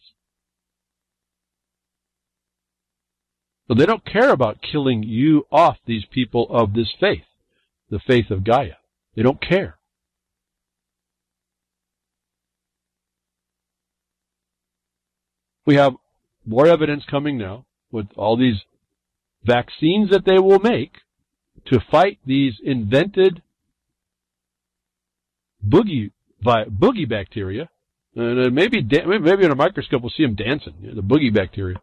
So they don't care about killing you off, these people of this faith, the faith of Gaia. They don't care. We have more evidence coming now with all these vaccines that they will make to fight these invented boogie bacteria. And maybe in a microscope we'll see them dancing, the boogie bacteria.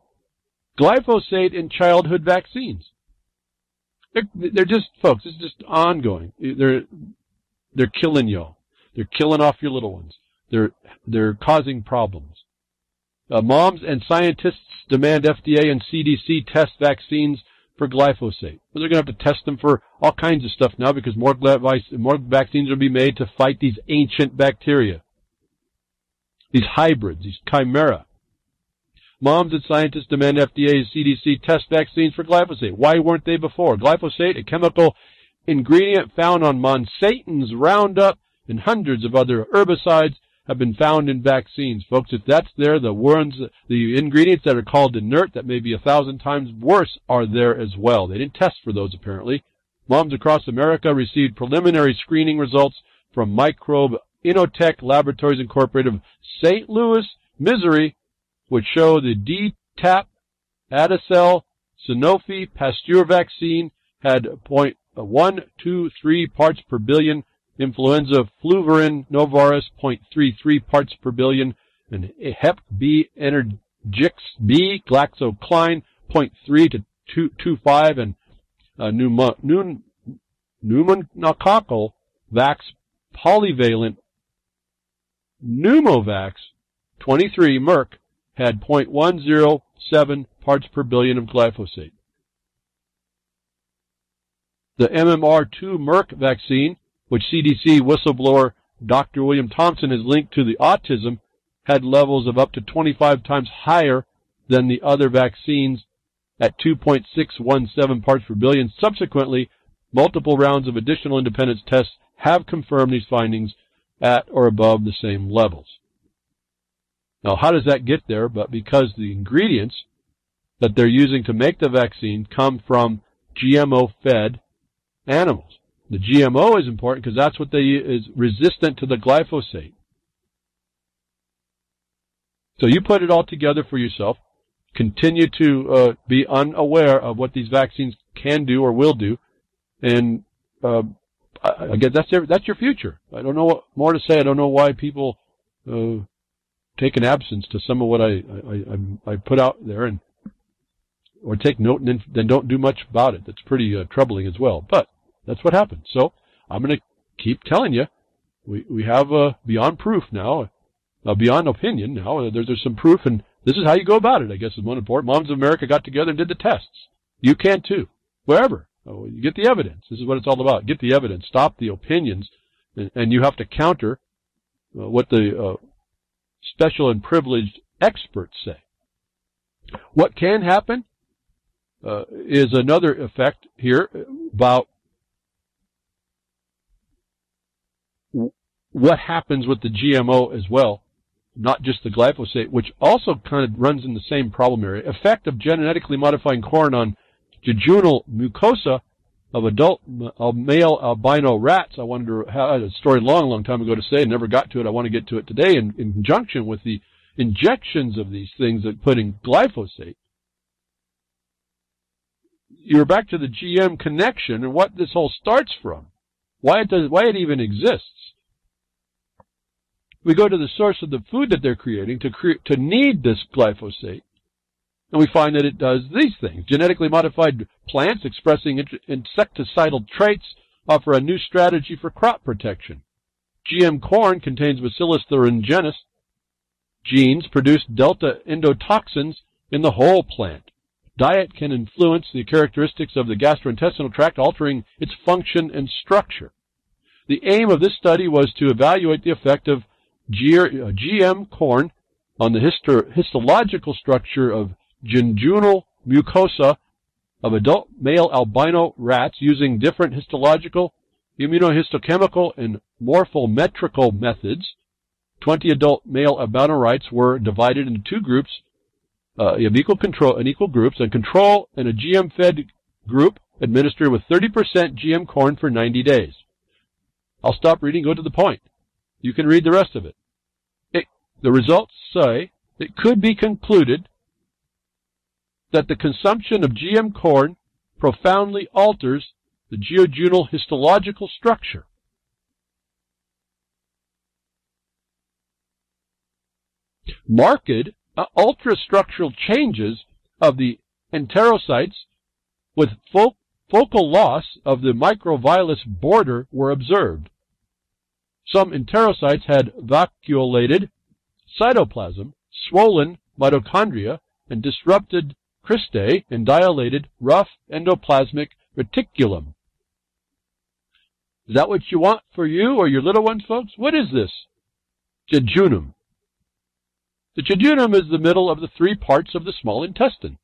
Glyphosate in childhood vaccines. They're just, folks, it's just ongoing. They're killing y'all. They're killing off your little ones. They're causing problems. Moms and scientists demand FDA and CDC test vaccines for glyphosate. Well, they're going to have to test them for all kinds of stuff now because more vaccines will be made to fight these ancient bacteria, these hybrids, these chimera. Moms and scientists demand FDA and CDC test vaccines for glyphosate. Why weren't they before? Glyphosate, a chemical ingredient found on Monsanto's Roundup and hundreds of other herbicides, have been found in vaccines. Folks, if that's there, the ingredients that are called inert, that may be 1,000 times worse, are there as well. They didn't test for those, apparently. Moms across America received preliminary screening results from Microbe Inotech Laboratories Incorporated of St. Louis, Missouri, which show the DTaP, Adacel, Sanofi, Pasteur vaccine had 0.123 parts per billion, influenza fluvarin novaris 0.33 parts per billion, and Hep B Energix B GlaxoSmithKline 0.3 to 2.25, and pneumococcal Vaxx polyvalent Pneumovax 23 Merck had 0.107 parts per billion of glyphosate. The MMR2 Merck vaccine, which CDC whistleblower Dr. William Thompson has linked to the autism, had levels of up to 25 times higher than the other vaccines at 2.617 parts per billion. Subsequently, multiple rounds of additional independent tests have confirmed these findings at or above the same levels. Now, how does that get there? But because the ingredients that they're using to make the vaccine come from GMO-fed animals. The GMO is important because that's what is resistant to the glyphosate. So you put it all together for yourself. Continue to be unaware of what these vaccines can do or will do, and I guess that's your future. I don't know what more to say. I don't know why people take an absence to some of what I put out there, or take note and then don't do much about it. That's pretty troubling as well. But that's what happened. So I'm going to keep telling you. We have beyond proof now, beyond opinion now. There's some proof, and this is how you go about it, I guess, is one important. Moms of America got together and did the tests. You can too, wherever. You get the evidence. This is what it's all about. Get the evidence. Stop the opinions, and you have to counter what the special and privileged experts say. What can happen is another effect here about what happens with the GMO as well, not just the glyphosate, which also kind of runs in the same problem area. Effect of genetically modifying corn on jejunal mucosa of adult male albino rats. I wanted to have a story long time ago to say, and never got to it. I want to get to it today in conjunction with the injections of these things that put in glyphosate. You're back to the GM connection and what this whole starts from, why it even exists. We go to the source of the food that they're creating to need this glyphosate, and we find that it does these things. Genetically modified plants expressing insecticidal traits offer a new strategy for crop protection. GM corn contains Bacillus thuringiensis genes produce delta endotoxins in the whole plant. Diet can influence the characteristics of the gastrointestinal tract, altering its function and structure. The aim of this study was to evaluate the effect of GM corn on the histological structure of jejunal mucosa of adult male albino rats using different histological, immunohistochemical, and morphometrical methods. 20 adult male albino rats were divided into two groups of equal groups, and control and a GM-fed group administered with 30% GM corn for 90 days. I'll stop reading, go to the point. You can read the rest of it. The results say it could be concluded that the consumption of GM corn profoundly alters the jejunal histological structure. Marked ultrastructural changes of the enterocytes with focal loss of the microvillus border were observed. Some enterocytes had vacuolated cytoplasm, swollen mitochondria, and disrupted cristae and dilated rough endoplasmic reticulum. Is that what you want for you or your little ones, folks? What is this? Jejunum. The jejunum is the middle of the three parts of the small intestine.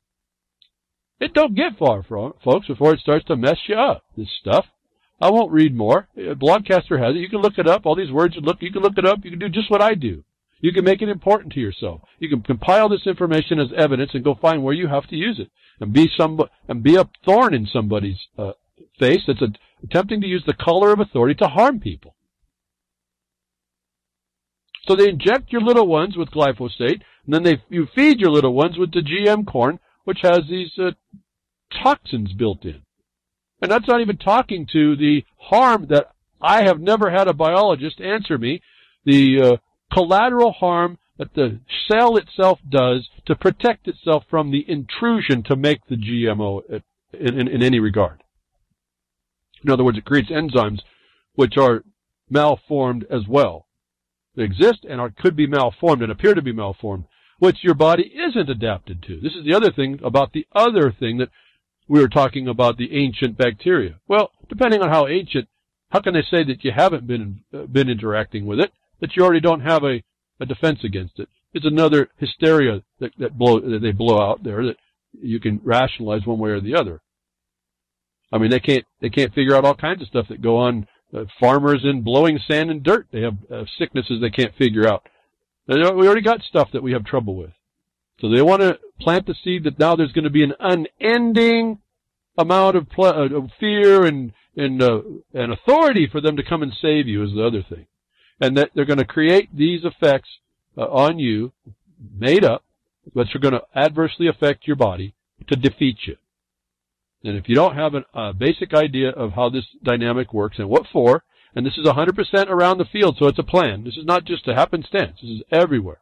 It don't get far from it, folks, before it starts to mess you up, this stuff. I won't read more. Blogcaster has it. You can look it up. All these words, you can look it up. You can do just what I do. You can make it important to yourself. You can compile this information as evidence and go find where you have to use it, and be a thorn in somebody's face that's attempting to use the color of authority to harm people. So they inject your little ones with glyphosate, and then you feed your little ones with the GM corn, which has these toxins built in. And that's not even talking to the harm that I have never had a biologist answer me, the collateral harm that the cell itself does to protect itself from the intrusion to make the GMO in any regard. In other words, it creates enzymes which are malformed as well. They exist and could be malformed and appear to be malformed, which your body isn't adapted to. This is the other thing about the other thing that we were talking about, the ancient bacteria. Well, depending on how ancient, how can they say that you haven't been interacting with it, that you already don't have a defense against it? It's another hysteria that they blow out there that you can rationalize one way or the other. I mean, they can't figure out all kinds of stuff that go on. Farmers in blowing sand and dirt, they have sicknesses they can't figure out. We already got stuff that we have trouble with. So they want to plant the seed that now there's going to be an unending amount of fear and authority for them to come and save you is the other thing. And that they're going to create these effects on you, made up, which are going to adversely affect your body to defeat you. And if you don't have a basic idea of how this dynamic works and what for, and this is 100% around the field, so it's a plan. This is not just a happenstance. This is everywhere.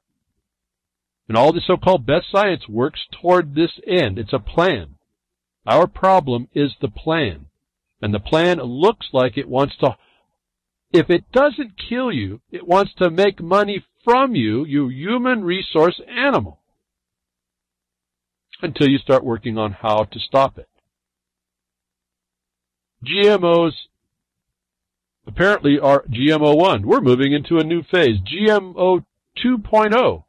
And all the so-called best science works toward this end. It's a plan. Our problem is the plan. And the plan looks like it wants to, if it doesn't kill you, it wants to make money from you, you human resource animal, until you start working on how to stop it. GMOs apparently are GMO 1. We're moving into a new phase, GMO 2.0.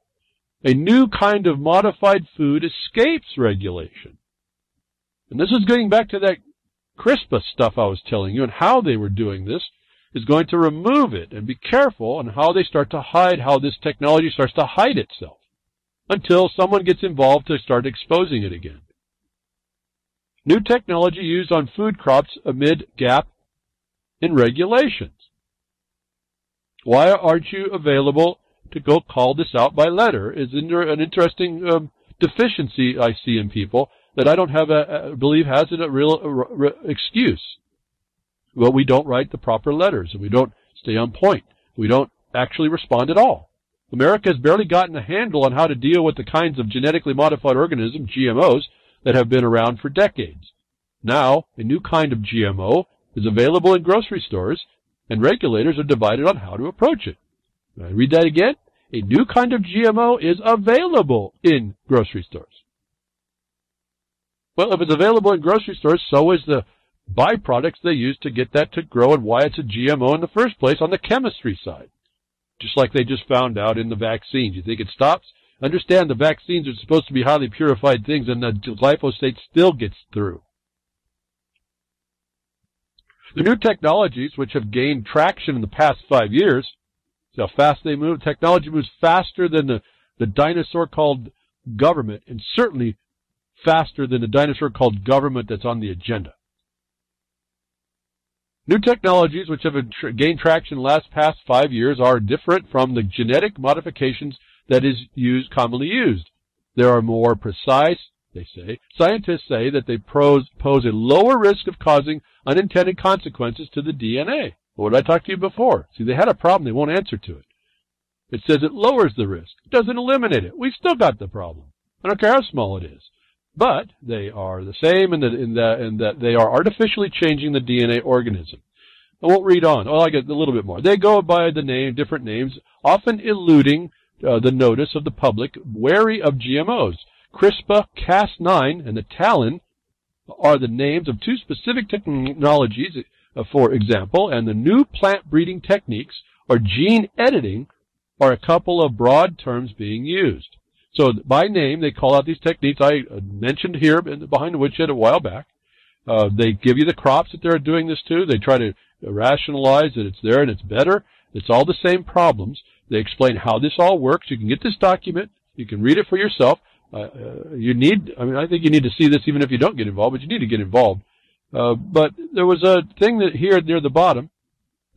A new kind of modified food escapes regulation. And this is getting back to that CRISPR stuff I was telling you, and how they were doing this is going to remove it, and be careful on how they start to hide, how this technology starts to hide itself, until someone gets involved to start exposing it again. New technology used on food crops amid gap in regulations. Why aren't you available to go call this out by letter? Is an interesting deficiency I see in people that I don't have believe has a real excuse. Well, we don't write the proper letters, and we don't stay on point. We don't actually respond at all. America has barely gotten a handle on how to deal with the kinds of genetically modified organisms, GMOs, that have been around for decades. Now, a new kind of GMO is available in grocery stores, and regulators are divided on how to approach it. I read that again. A new kind of GMO is available in grocery stores. Well, if it's available in grocery stores, so is the byproducts they use to get that to grow, and why it's a GMO in the first place on the chemistry side. Just like they just found out in the vaccines. You think it stops? Understand the vaccines are supposed to be highly purified things, and the glyphosate still gets through. The new technologies which have gained traction in the past 5 years, see how fast they move. Technology moves faster than the dinosaur called government, and certainly faster than the dinosaur called government that's on the agenda. New technologies which have gained traction in the past 5 years are different from the genetic modifications that is commonly used. They are more precise, they say. Scientists say that they pose a lower risk of causing unintended consequences to the DNA. What did I talk to you before? See, they had a problem. They won't answer to it. It says it lowers the risk. It doesn't eliminate it. We've still got the problem. I don't care how small it is. But they are the same in that they are artificially changing the DNA organism. I won't read on. Oh, I get a little bit more. They go by different names, often eluding the notice of the public wary of GMOs. CRISPR-Cas9 and the Talon are the names of two specific technologies, for example, and the new plant breeding techniques or gene editing are a couple of broad terms being used. So by name, they call out these techniques I mentioned here behind the woodshed a while back. They give you the crops that they're doing this to. They try to rationalize that it's there and it's better. It's all the same problems. They explain how this all works. You can get this document. You can read it for yourself. I think you need to see this even if you don't get involved, but you need to get involved. But there was a thing that here near the bottom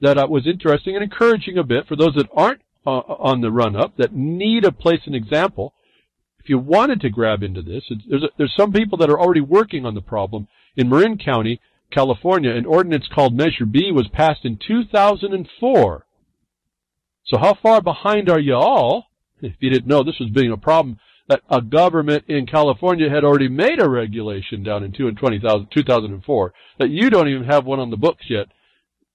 that was interesting and encouraging a bit for those that aren't on the run-up, that need a place and example. If you wanted to grab into this, there's some people that are already working on the problem. In Marin County, California, an ordinance called Measure B was passed in 2004. So how far behind are you all? If you didn't know this was being a problem, that a government in California had already made a regulation down in 2004, that you don't even have one on the books yet,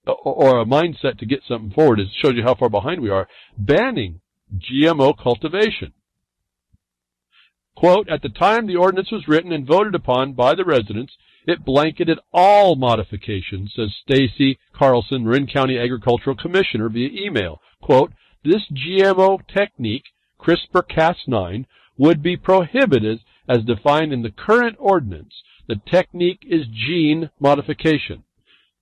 or a mindset to get something forward. It shows you how far behind we are, banning GMO cultivation. Quote, at the time the ordinance was written and voted upon by the residents, it blanketed all modifications, says Stacy Carlson, Marin County Agricultural Commissioner, via email. Quote, this GMO technique, CRISPR-Cas9, would be prohibited as defined in the current ordinance. The technique is gene modification.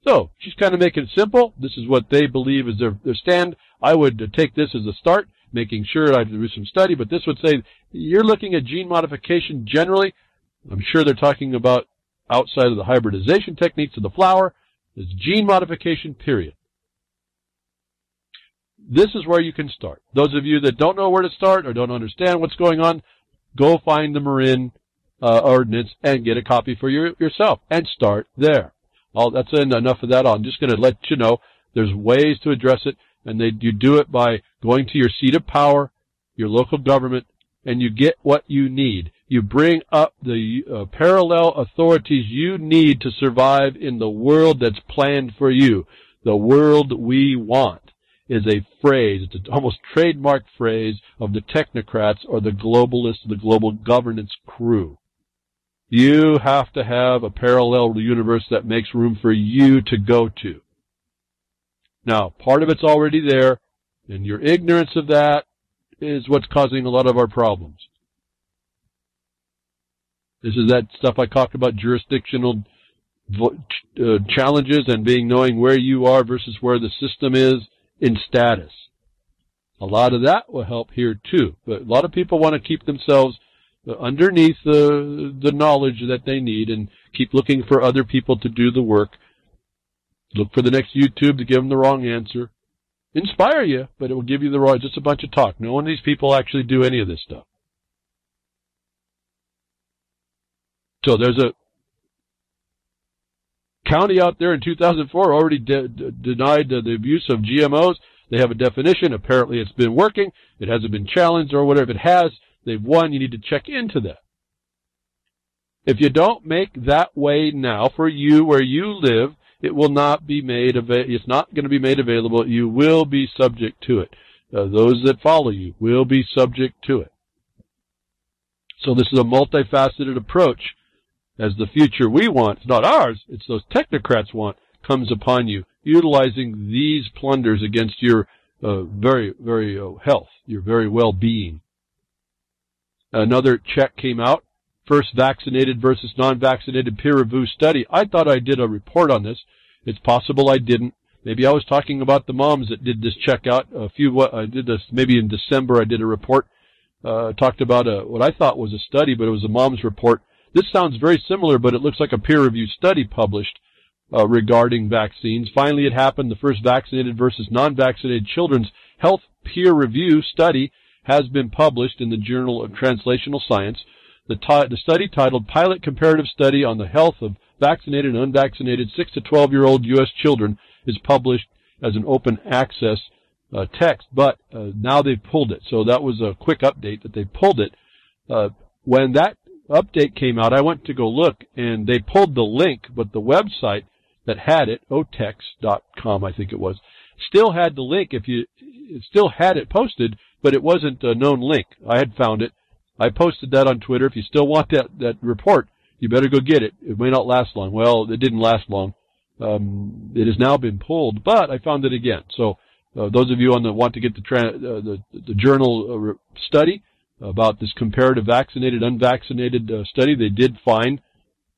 So, she's kind of making it simple. This is what they believe is their stand. I would take this as a start. making sure I do some study, but this would say you're looking at gene modification generally. I'm sure they're talking about outside of the hybridization techniques of the flower. It's gene modification, period. This is where you can start. Those of you that don't know where to start or don't understand what's going on, go find the Marin ordinance and get a copy for yourself and start there. That's enough of that. I'm just going to let you know there's ways to address it, and you do it by going to your seat of power, your local government, and you get what you need. You bring up the parallel authorities you need to survive in the world that's planned for you. The world we want is a phrase, it's an almost trademark phrase of the technocrats or the globalists, the global governance crew. You have to have a parallel universe that makes room for you to go to. Now, part of it's already there, and your ignorance of that is what's causing a lot of our problems. This is that stuff I talked about, jurisdictional challenges and knowing where you are versus where the system is in status. A lot of that will help here too, but a lot of people want to keep themselves underneath the knowledge that they need and keep looking for other people to do the work. Look for the next YouTube to give them the wrong answer. Inspire you, but it will give you the wrong, just a bunch of talk. No one of these people actually do any of this stuff. So there's a county out there in 2004 already denied the abuse of GMOs. They have a definition. Apparently it's been working. It hasn't been challenged or whatever. If it has, they've won. You need to check into that. If you don't make that way now for you where you live, it will not be made it's not going to be made available. You will be subject to it. Those that follow you will be subject to it. So this is a multifaceted approach. As the future we want, it's not ours, it's those technocrats want, comes upon you, utilizing these plunders against your very health, your very well-being. Another check came out, first vaccinated versus non-vaccinated peer-reviewed study. I thought I did a report on this. It's possible I didn't. Maybe I was talking about the moms that did this checkout. I did this maybe in December. I did a report, talked about what I thought was a study, but it was a mom's report. This sounds very similar, but it looks like a peer-reviewed study published regarding vaccines. Finally, it happened. The first vaccinated versus non-vaccinated children's health peer review study has been published in the Journal of Translational Science. The study, titled Pilot Comparative Study on the Health of Vaccinated and Unvaccinated 6 to 12-year-old U.S. Children, is published as an open access text, but now they've pulled it. So that was a quick update that they pulled it. When that update came out, I went to go look, and they pulled the link, but the website that had it, otex.com, I think it was, still had the link. It still had it posted, but it wasn't a known link. I had found it. I posted that on Twitter. If you still want that report, you better go get it. It may not last long. Well, it didn't last long. It has now been pulled, but I found it again. So those of you want to get the journal study about this comparative vaccinated, unvaccinated study, they did find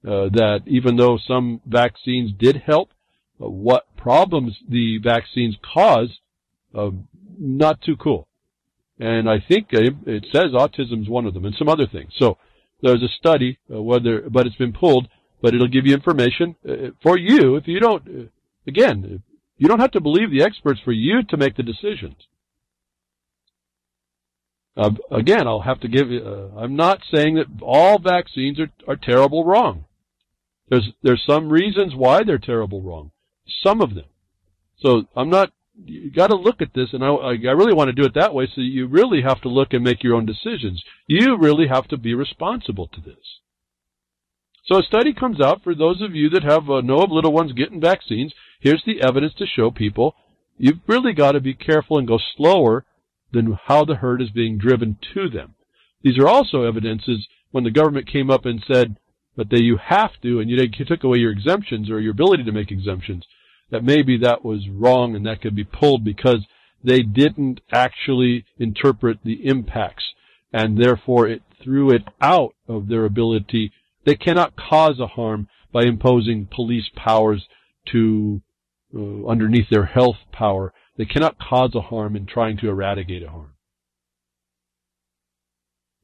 that even though some vaccines did help, what problems the vaccines cause, not too cool. And I think it says autism is one of them and some other things. So there's a study, but it's been pulled, but it'll give you information for you. If you don't, again, you don't have to believe the experts for you to make the decisions. Again, I'll have to give you, I'm not saying that all vaccines are terrible wrong. There's some reasons why they're terrible wrong. Some of them. So you got to look at this, and I really want to do it that way, so you really have to look and make your own decisions. You really have to be responsible to this. So a study comes out for those of you that know of little ones getting vaccines. Here's the evidence to show people you've really got to be careful and go slower than how the herd is being driven to them. These are also evidences when the government came up and said that you have to, and you took away your exemptions or your ability to make exemptions, that maybe that was wrong and that could be pulled because they didn't actually interpret the impacts, and therefore it threw it out of their ability. They cannot cause a harm by imposing police powers to underneath their health power. They cannot cause a harm in trying to eradicate a harm.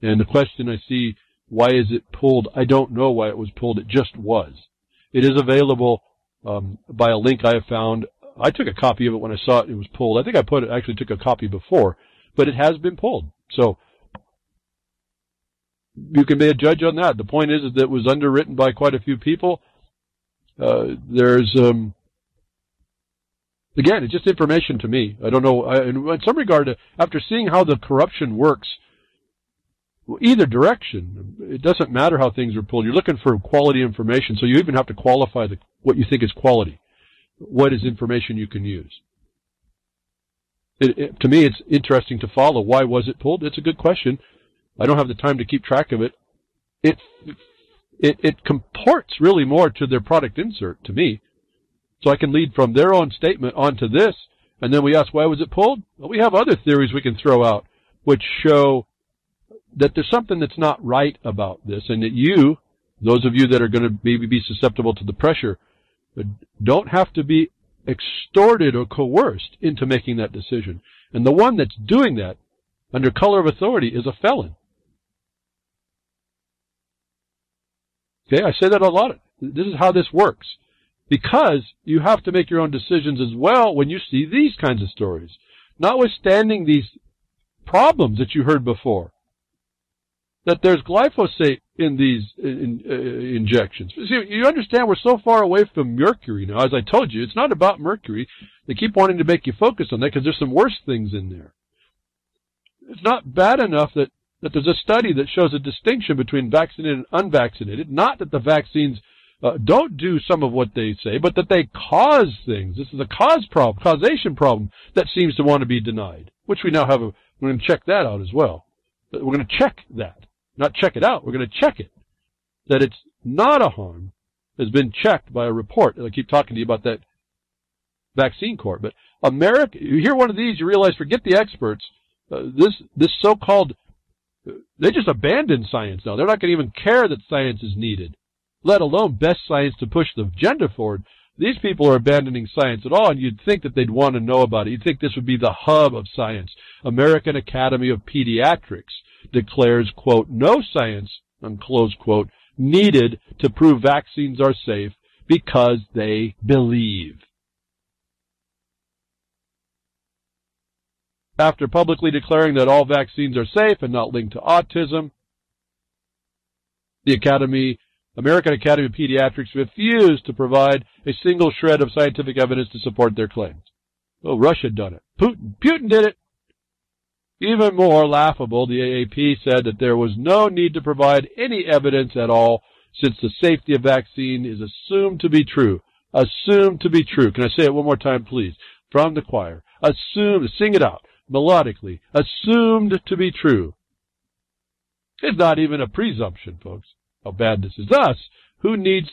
And the question I see, why is it pulled? I don't know why it was pulled. It just was. It is available by a link I have found. I took a copy of it when I saw it. It was pulled. I think I actually took a copy before, but it has been pulled. So you can be a judge on that. The point is that it was underwritten by quite a few people. Again, it's just information to me. I don't know. In some regard, after seeing how the corruption works, either direction, it doesn't matter how things are pulled. You're looking for quality information, so you even have to qualify what you think is quality. What is information you can use? To me, it's interesting to follow. Why was it pulled? It's a good question. I don't have the time to keep track of it. It comports really more to their product insert, to me. So I can lead from their own statement onto this, and then we ask, why was it pulled? Well, we have other theories we can throw out which show that there's something that's not right about this, and that those of you that are going to maybe be susceptible to the pressure, don't have to be extorted or coerced into making that decision. And the one that's doing that under color of authority is a felon. Okay, I say that a lot. This is how this works. Because you have to make your own decisions as well when you see these kinds of stories. Notwithstanding these problems that you heard before, that there's glyphosate in these injections. See, you understand we're so far away from mercury now. As I told you, it's not about mercury. They keep wanting to make you focus on that because there's some worse things in there. It's not bad enough that there's a study that shows a distinction between vaccinated and unvaccinated. Not that the vaccines don't do some of what they say, but that they cause things. This is a causation problem that seems to want to be denied, which we now have. We're going to check that out as well. We're going to check that. Not check it out. We're going to check it. That it's not a harm has been checked by a report. And I keep talking to you about that vaccine court. But America, you hear one of these, you realize, forget the experts. This so-called, they just abandon science now. They're not going to even care that science is needed, let alone best science to push the agenda forward. These people are abandoning science at all, and you'd think that they'd want to know about it. You'd think this would be the hub of science. American Academy of Pediatrics declares, quote, no science, unclose quote, needed to prove vaccines are safe because they believe. After publicly declaring that all vaccines are safe and not linked to autism, the American Academy of Pediatrics refused to provide a single shred of scientific evidence to support their claims. Oh, Russia had done it. Putin did it. Even more laughable, the AAP said that there was no need to provide any evidence at all since the safety of vaccine is assumed to be true. Assumed to be true. Can I say it one more time, please? From the choir. Assumed, sing it out melodically. Assumed to be true. It's not even a presumption, folks. How bad this is. Thus, who needs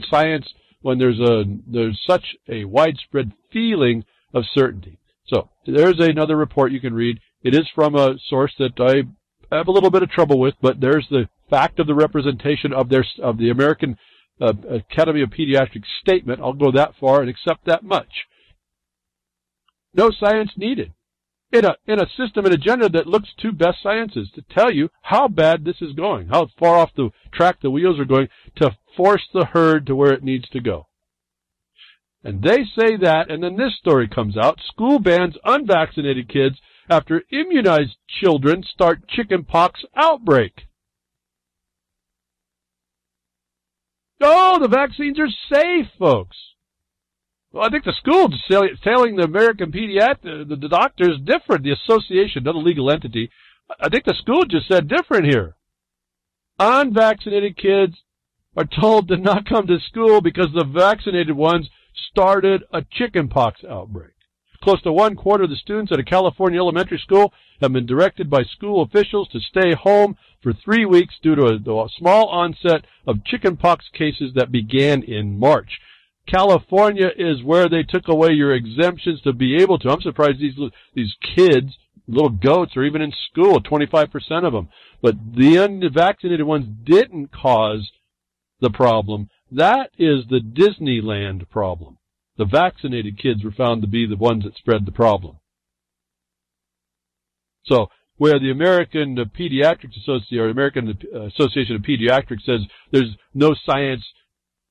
science when there's such a widespread feeling of certainty? So there's another report you can read. It is from a source that I have a little bit of trouble with, but there's the fact of the representation of the American Academy of Pediatrics statement. I'll go that far and accept that much. No science needed. In a system and agenda that looks to best sciences to tell you how bad this is going, how far off the track the wheels are going to force the herd to where it needs to go. And they say that, and then this story comes out. School bans unvaccinated kids after immunized children start chickenpox outbreak. Oh, the vaccines are safe, folks. Well, I think the school's telling the American the doctors different. The association, not a legal entity. I think the school just said different here. Unvaccinated kids are told to not come to school because the vaccinated ones started a chickenpox outbreak. Close to 1/4 of the students at a California elementary school have been directed by school officials to stay home for 3 weeks due to a small onset of chickenpox cases that began in March. California is where they took away your exemptions to be able to. I'm surprised these kids, little goats, are even in school, 25% of them. But the unvaccinated ones didn't cause the problem. That is the Disneyland problem. The vaccinated kids were found to be the ones that spread the problem. So where the American Pediatrics Association, or American Association of Pediatrics says there's no science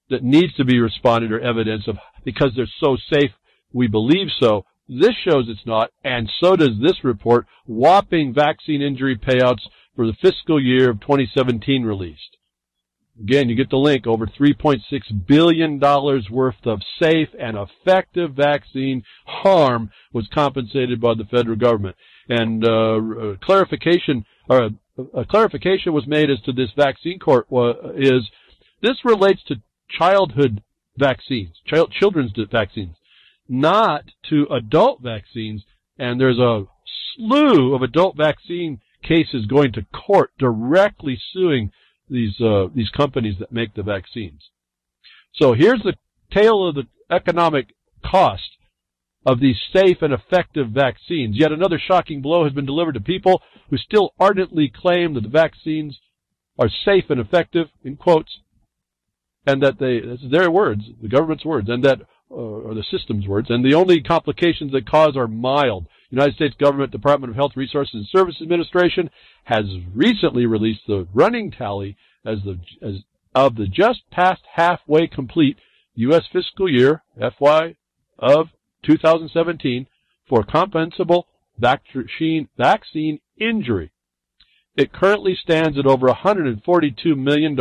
that needs to be responded or evidence of, because they're so safe, we believe so. This shows it's not, and so does this report, Whopping vaccine injury payouts for the fiscal year of 2017 released. Again, you get the link, over $3.6 billion worth of safe and effective vaccine harm was compensated by the federal government. And a clarification was made as to this vaccine court is this relates to childhood vaccines, children's vaccines, not to adult vaccines. And there's a slew of adult vaccine cases going to court directly suing these companies that make the vaccines. So here's the tale of the economic cost of these safe and effective vaccines. Yet another shocking blow has been delivered to people who still ardently claim that the vaccines are safe and effective, in quotes, and that this is their words, the government's words, and that, or the system's words, and the only complications that cause are mild. United States Government Department of Health Resources and Services Administration has recently released the running tally as of the just past halfway complete U.S. fiscal year, FY of 2017, for compensable vaccine injury. It currently stands at over $142 million.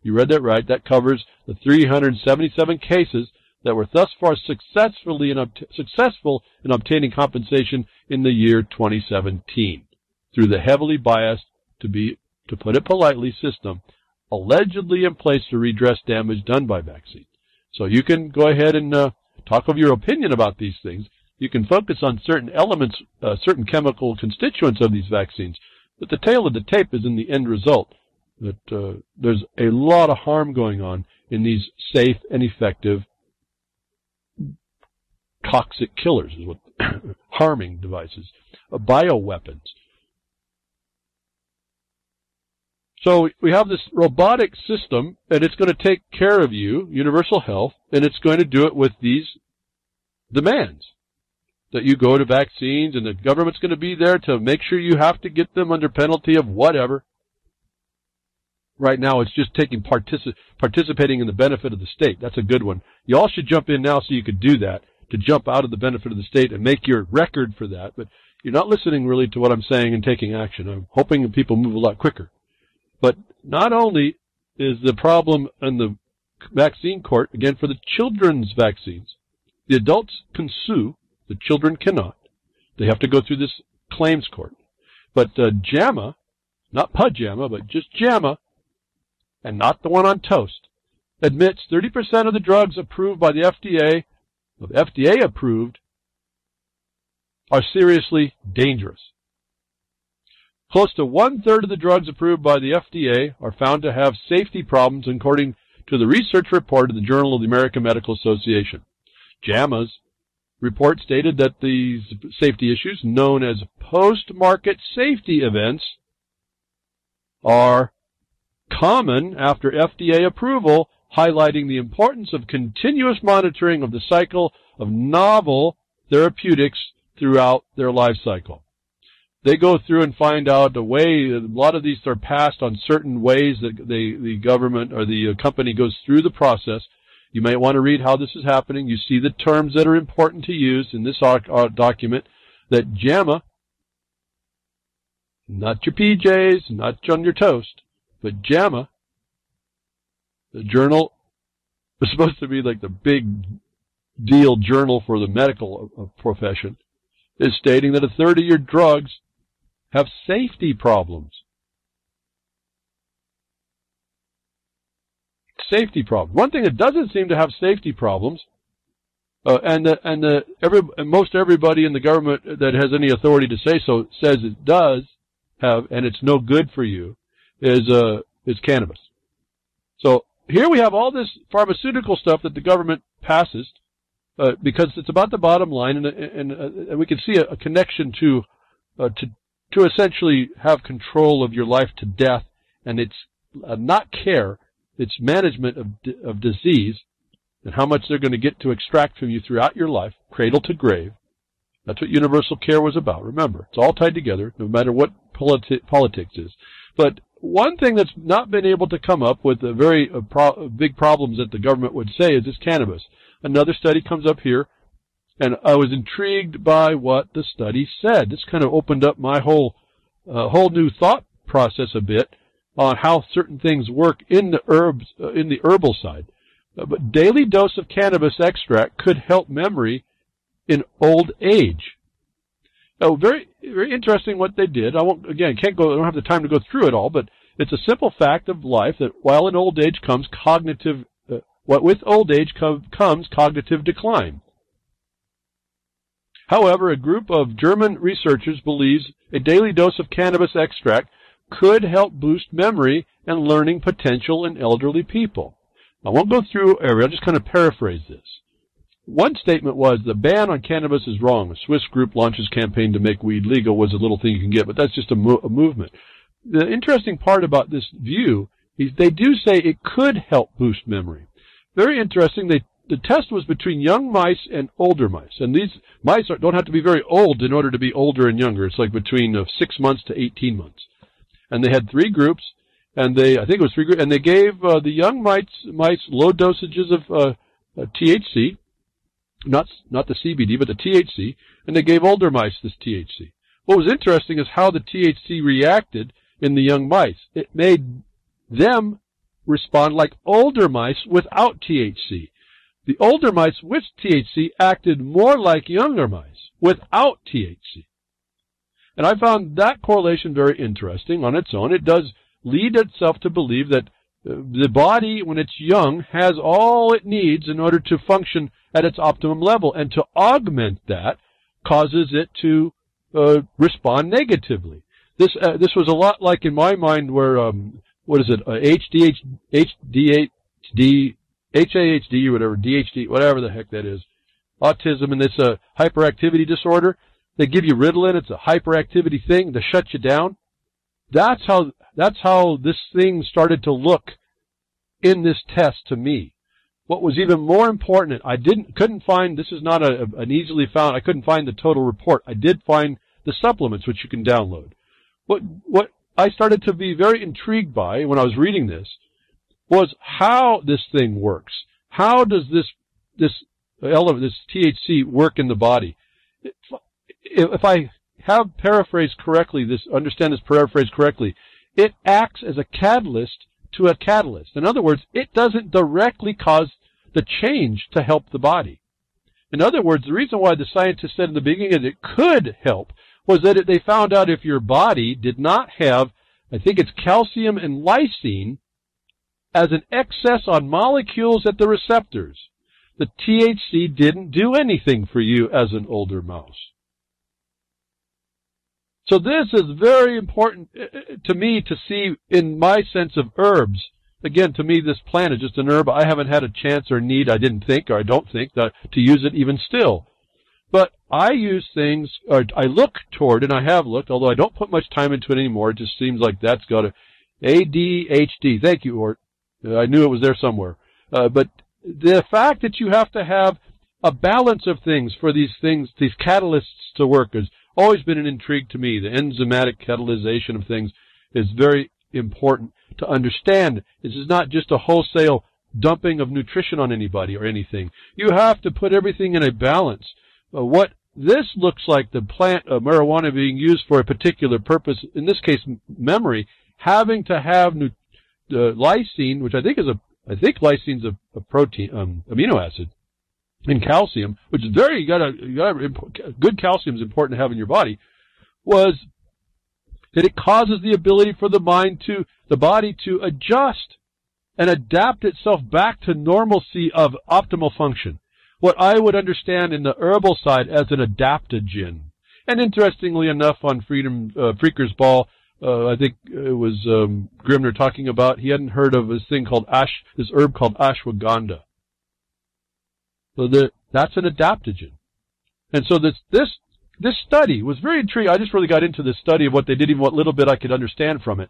You read that right. That covers the 377 cases that were thus far successful in obtaining compensation in the year 2017 through the heavily biased, to put it politely, system allegedly in place to redress damage done by vaccines. So you can go ahead and talk of your opinion about these things. You can focus on certain elements, certain chemical constituents of these vaccines, but the tail of the tape is in the end result, that there's a lot of harm going on in these safe and effective toxic killers, is what harming devices, bioweapons. So we have this robotic system, and it's going to take care of you, universal health, and it's going to do it with these demands. That you go to vaccines, and the government's going to be there to make sure you have to get them under penalty of whatever. Right now, it's just taking participating in the benefit of the state. That's a good one. You all should jump in now so you could do that, to jump out of the benefit of the state and make your record for that. But you're not listening really to what I'm saying and taking action. I'm hoping that people move a lot quicker. But not only is the problem in the vaccine court, again, for the children's vaccines, the adults can sue, the children cannot. They have to go through this claims court. But JAMA, not pajama, but just JAMA, and not the one on toast, admits 30% of the drugs approved by the FDA approved, are seriously dangerous. Close to 1/3 of the drugs approved by the FDA are found to have safety problems, according to the research report in the Journal of the American Medical Association. JAMA's report stated that these safety issues, known as post-market safety events, are common after FDA approval, highlighting the importance of continuous monitoring of the cycle of novel therapeutics throughout their life cycle. They go through and find out a lot of these are passed on certain ways that the government or the company goes through the process. You might want to read how this is happening. You see the terms that are important to use in this document, that JAMA, not your PJs, not on your toast, but JAMA, the journal, is supposed to be like the big deal journal for the medical profession, is stating that 1/3 of your drugs have safety problems. Safety problems. One thing that doesn't seem to have safety problems, most everybody in the government that has any authority to say so says it does have, and it's no good for you, is cannabis. So here we have all this pharmaceutical stuff that the government passes because it's about the bottom line, and we can see a connection to essentially have control of your life to death, and it's not care, it's management of disease and how much they're going to get to extract from you throughout your life, cradle to grave. That's what universal care was about. Remember, it's all tied together, no matter what politics is. But one thing that's not been able to come up with the very big problems that the government would say is this cannabis. Another study comes up here, and I was intrigued by what the study said. This kind of opened up my whole new thought process a bit on how certain things work in the herbal side. But daily dose of cannabis extract could help memory in old age. Oh, very, very interesting what they did. I don't have the time to go through it all, but it's a simple fact of life that while in old age comes cognitive decline. However, a group of German researchers believes a daily dose of cannabis extract could help boost memory and learning potential in elderly people. I won't go through every, I'll just kind of paraphrase this. One statement was, the ban on cannabis is wrong. A Swiss group launches campaign to make weed legal was a little thing you can get, but that's just a movement. The interesting part about this view is they do say it could help boost memory. Very interesting. The test was between young mice and older mice. And these mice don't have to be very old in order to be older and younger. It's like between 6 months to 18 months. And they had 3 groups, and they gave the young mice low dosages of THC, not the CBD, but the THC, and they gave older mice this THC. What was interesting is how the THC reacted in the young mice. It made them respond like older mice without THC. The older mice with THC acted more like younger mice without THC. And I found that correlation very interesting on its own. It does lead itself to believe that the body, when it's young, has all it needs in order to function at its optimum level. And to augment that causes it to respond negatively. This was a lot like in my mind where, HAHD or whatever, DHD, whatever the heck that is, autism, and it's a hyperactivity disorder. They give you Ritalin. It's a hyperactivity thing to shut you down. That's how this thing started to look in this test to me. What was even more important, couldn't find, this is not an easily found, I couldn't find the total report. I did find the supplements which you can download. What I started to be very intrigued by when I was reading this was how this thing works. How does this THC work in the body? If I have paraphrased correctly, understand this paraphrase correctly, it acts as a catalyst to a catalyst. In other words, it doesn't directly cause the change to help the body. In other words, the reason why the scientists said in the beginning that it could help was that they found out if your body did not have, I think it's calcium and lysine, as an excess on molecules at the receptors, the THC didn't do anything for you as an older mouse. So this is very important to me to see in my sense of herbs. Again, to me, this plant is just an herb. I haven't had a chance or need, I don't think, to use it even still. But I use things, or I look toward, and I have looked, although I don't put much time into it anymore. It just seems like that's got a ADHD. Thank you, Ort. I knew it was there somewhere. But the fact that you have to have a balance of things for these catalysts to work has always been an intrigue to me. The enzymatic catalyzation of things is very important to understand. This is not just a wholesale dumping of nutrition on anybody or anything. You have to put everything in a balance. What this looks like, the plant of marijuana being used for a particular purpose, in this case memory, having to have lysine, which I think lysine's a protein, amino acid, and calcium, which is good calcium is important to have in your body, was that it causes the ability for the body to adjust and adapt itself back to normalcy of optimal function. What I would understand in the herbal side as an adaptogen. And interestingly enough, on Freaker's Ball, I think it was Grimner talking about, he hadn't heard of this herb called ashwagandha. So that's an adaptogen. And so this study was very intriguing. I just really got into this study of what they did, even what little bit I could understand from it,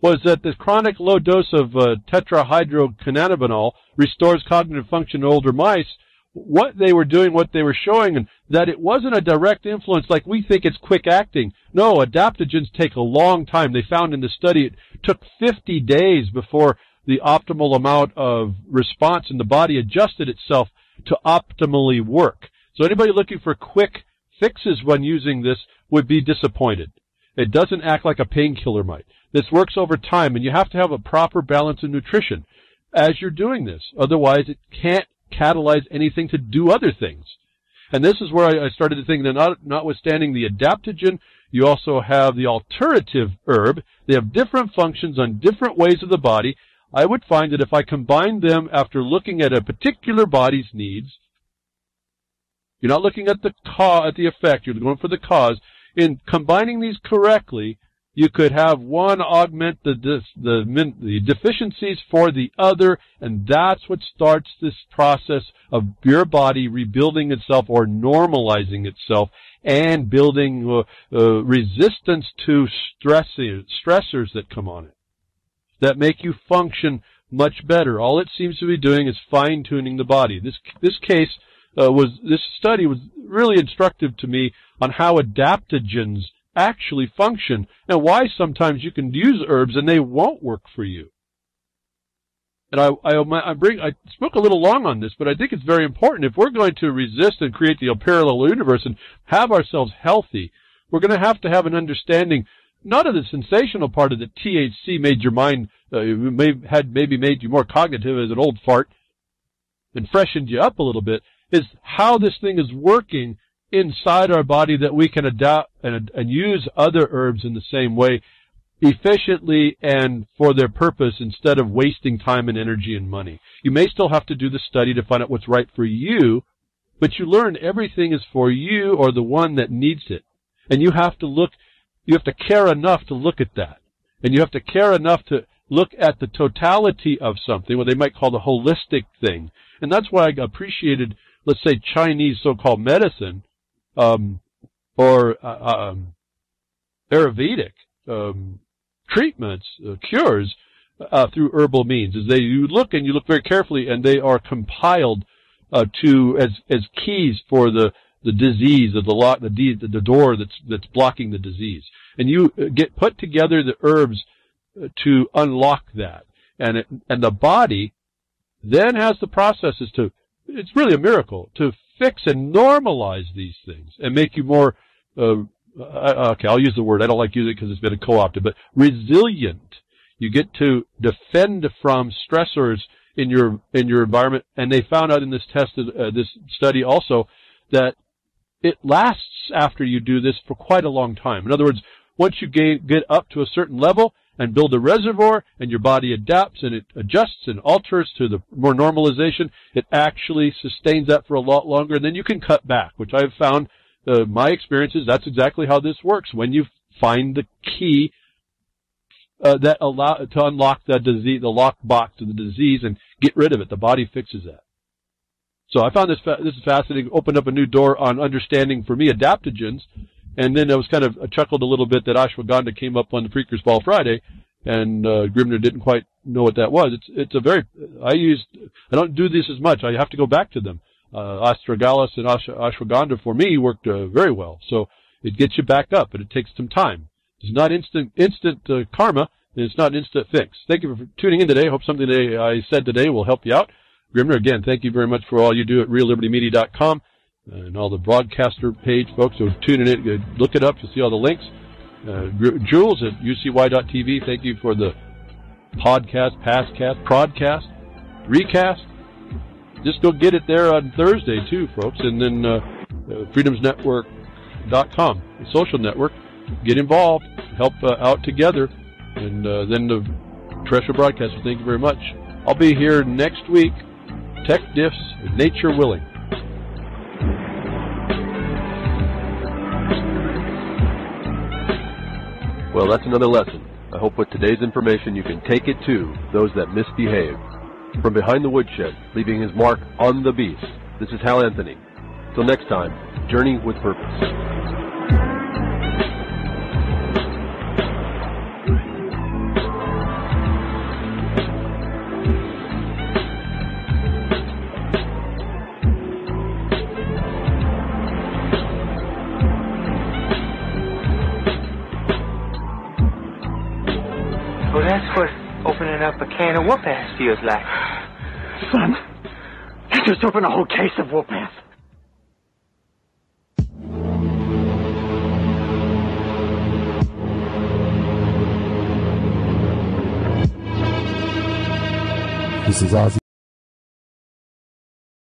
was that the chronic low dose of tetrahydrocannabinol restores cognitive function in older mice, what they were doing, what they were showing, and that it wasn't a direct influence like we think it's quick acting. No, adaptogens take a long time. They found in the study it took 50 days before the optimal amount of response in the body adjusted itself to optimally work. So anybody looking for quick fixes when using this would be disappointed. It doesn't act like a painkiller might. This works over time, and you have to have a proper balance of nutrition as you're doing this. Otherwise, it can't catalyze anything to do other things. And this is where I started to think that notwithstanding the adaptogen, you also have the alternative herb. They have different functions on different ways of the body. I would find that if I combined them after looking at a particular body's needs, you're not looking at the effect, you're going for the cause. In combining these correctly, you could have one augment the deficiencies for the other, and that's what starts this process of your body rebuilding itself or normalizing itself and building resistance to stressors that come on it that make you function much better. All it seems to be doing is fine-tuning the body. This study was really instructive to me on how adaptogens actually function and why sometimes you can use herbs and they won't work for you. And I spoke a little long on this, but I think it's very important. If we're going to resist and create the parallel universe and have ourselves healthy, we're going to have an understanding not of the sensational part of the THC made your mind, maybe made you more cognitive as an old fart and freshened you up a little bit, is how this thing is working inside our body that we can adapt and use other herbs in the same way efficiently and for their purpose instead of wasting time and energy and money. You may still have to do the study to find out what's right for you, but you learn everything is for you or the one that needs it. And you have to care enough to look at that. And you have to care enough to look at the totality of something, what they might call the holistic thing. And that's why I appreciated, let's say, Chinese so-called medicine, or Ayurvedic treatments, cures, through herbal means. You look very carefully, and they are compiled as keys for the disease, of the door that's blocking the disease. And you get put together the herbs to unlock that. And the body then has the processes it's really a miracle, to fix and normalize these things and make you more, okay, I'll use the word, I don't like using it because it's been co-opted, but resilient. You get to defend from stressors in your environment. And they found out in this study also that it lasts after you do this for quite a long time. In other words, once you get up to a certain level and build a reservoir and your body adapts and it adjusts and alters to the more normalization, it actually sustains that for a lot longer, and then you can cut back, which I've found, my experiences, that's exactly how this works. When you find the key that allow to unlock the disease, the lockbox to the disease, and get rid of it, the body fixes that. So I found this is fascinating. Opened up a new door on understanding, for me, adaptogens. And then I chuckled a little bit that ashwagandha came up on the Freakers Ball Friday, and Grimner didn't quite know what that was. I don't do this as much. I have to go back to them. Astragalus and ashwagandha for me worked very well. So it gets you back up, but it takes some time. It's not instant karma, and it's not an instant fix. Thank you for tuning in today. Hope something I said today will help you out. Grimner, again, thank you very much for all you do at reallibertymedia.com and all the broadcaster page, folks. So tune in, look it up, you'll see all the links. Jules at ucy.tv, thank you for the podcast, pastcast, prodcast, recast. Just go get it there on Thursday, too, folks. And then freedomsnetwork.com, the social network. Get involved, help out together. And then the terrestrial broadcasters, thank you very much. I'll be here next week, Tech Diffs, Nature Willing. Well, that's another lesson. I hope with today's information you can take it to those that misbehave. From behind the woodshed, leaving his mark on the beast, this is Hal Anthony. Till next time, journey with purpose. up a can of whoop-ass feels like. Son, you just opened a whole case of whoop-ass. This is Ozzy.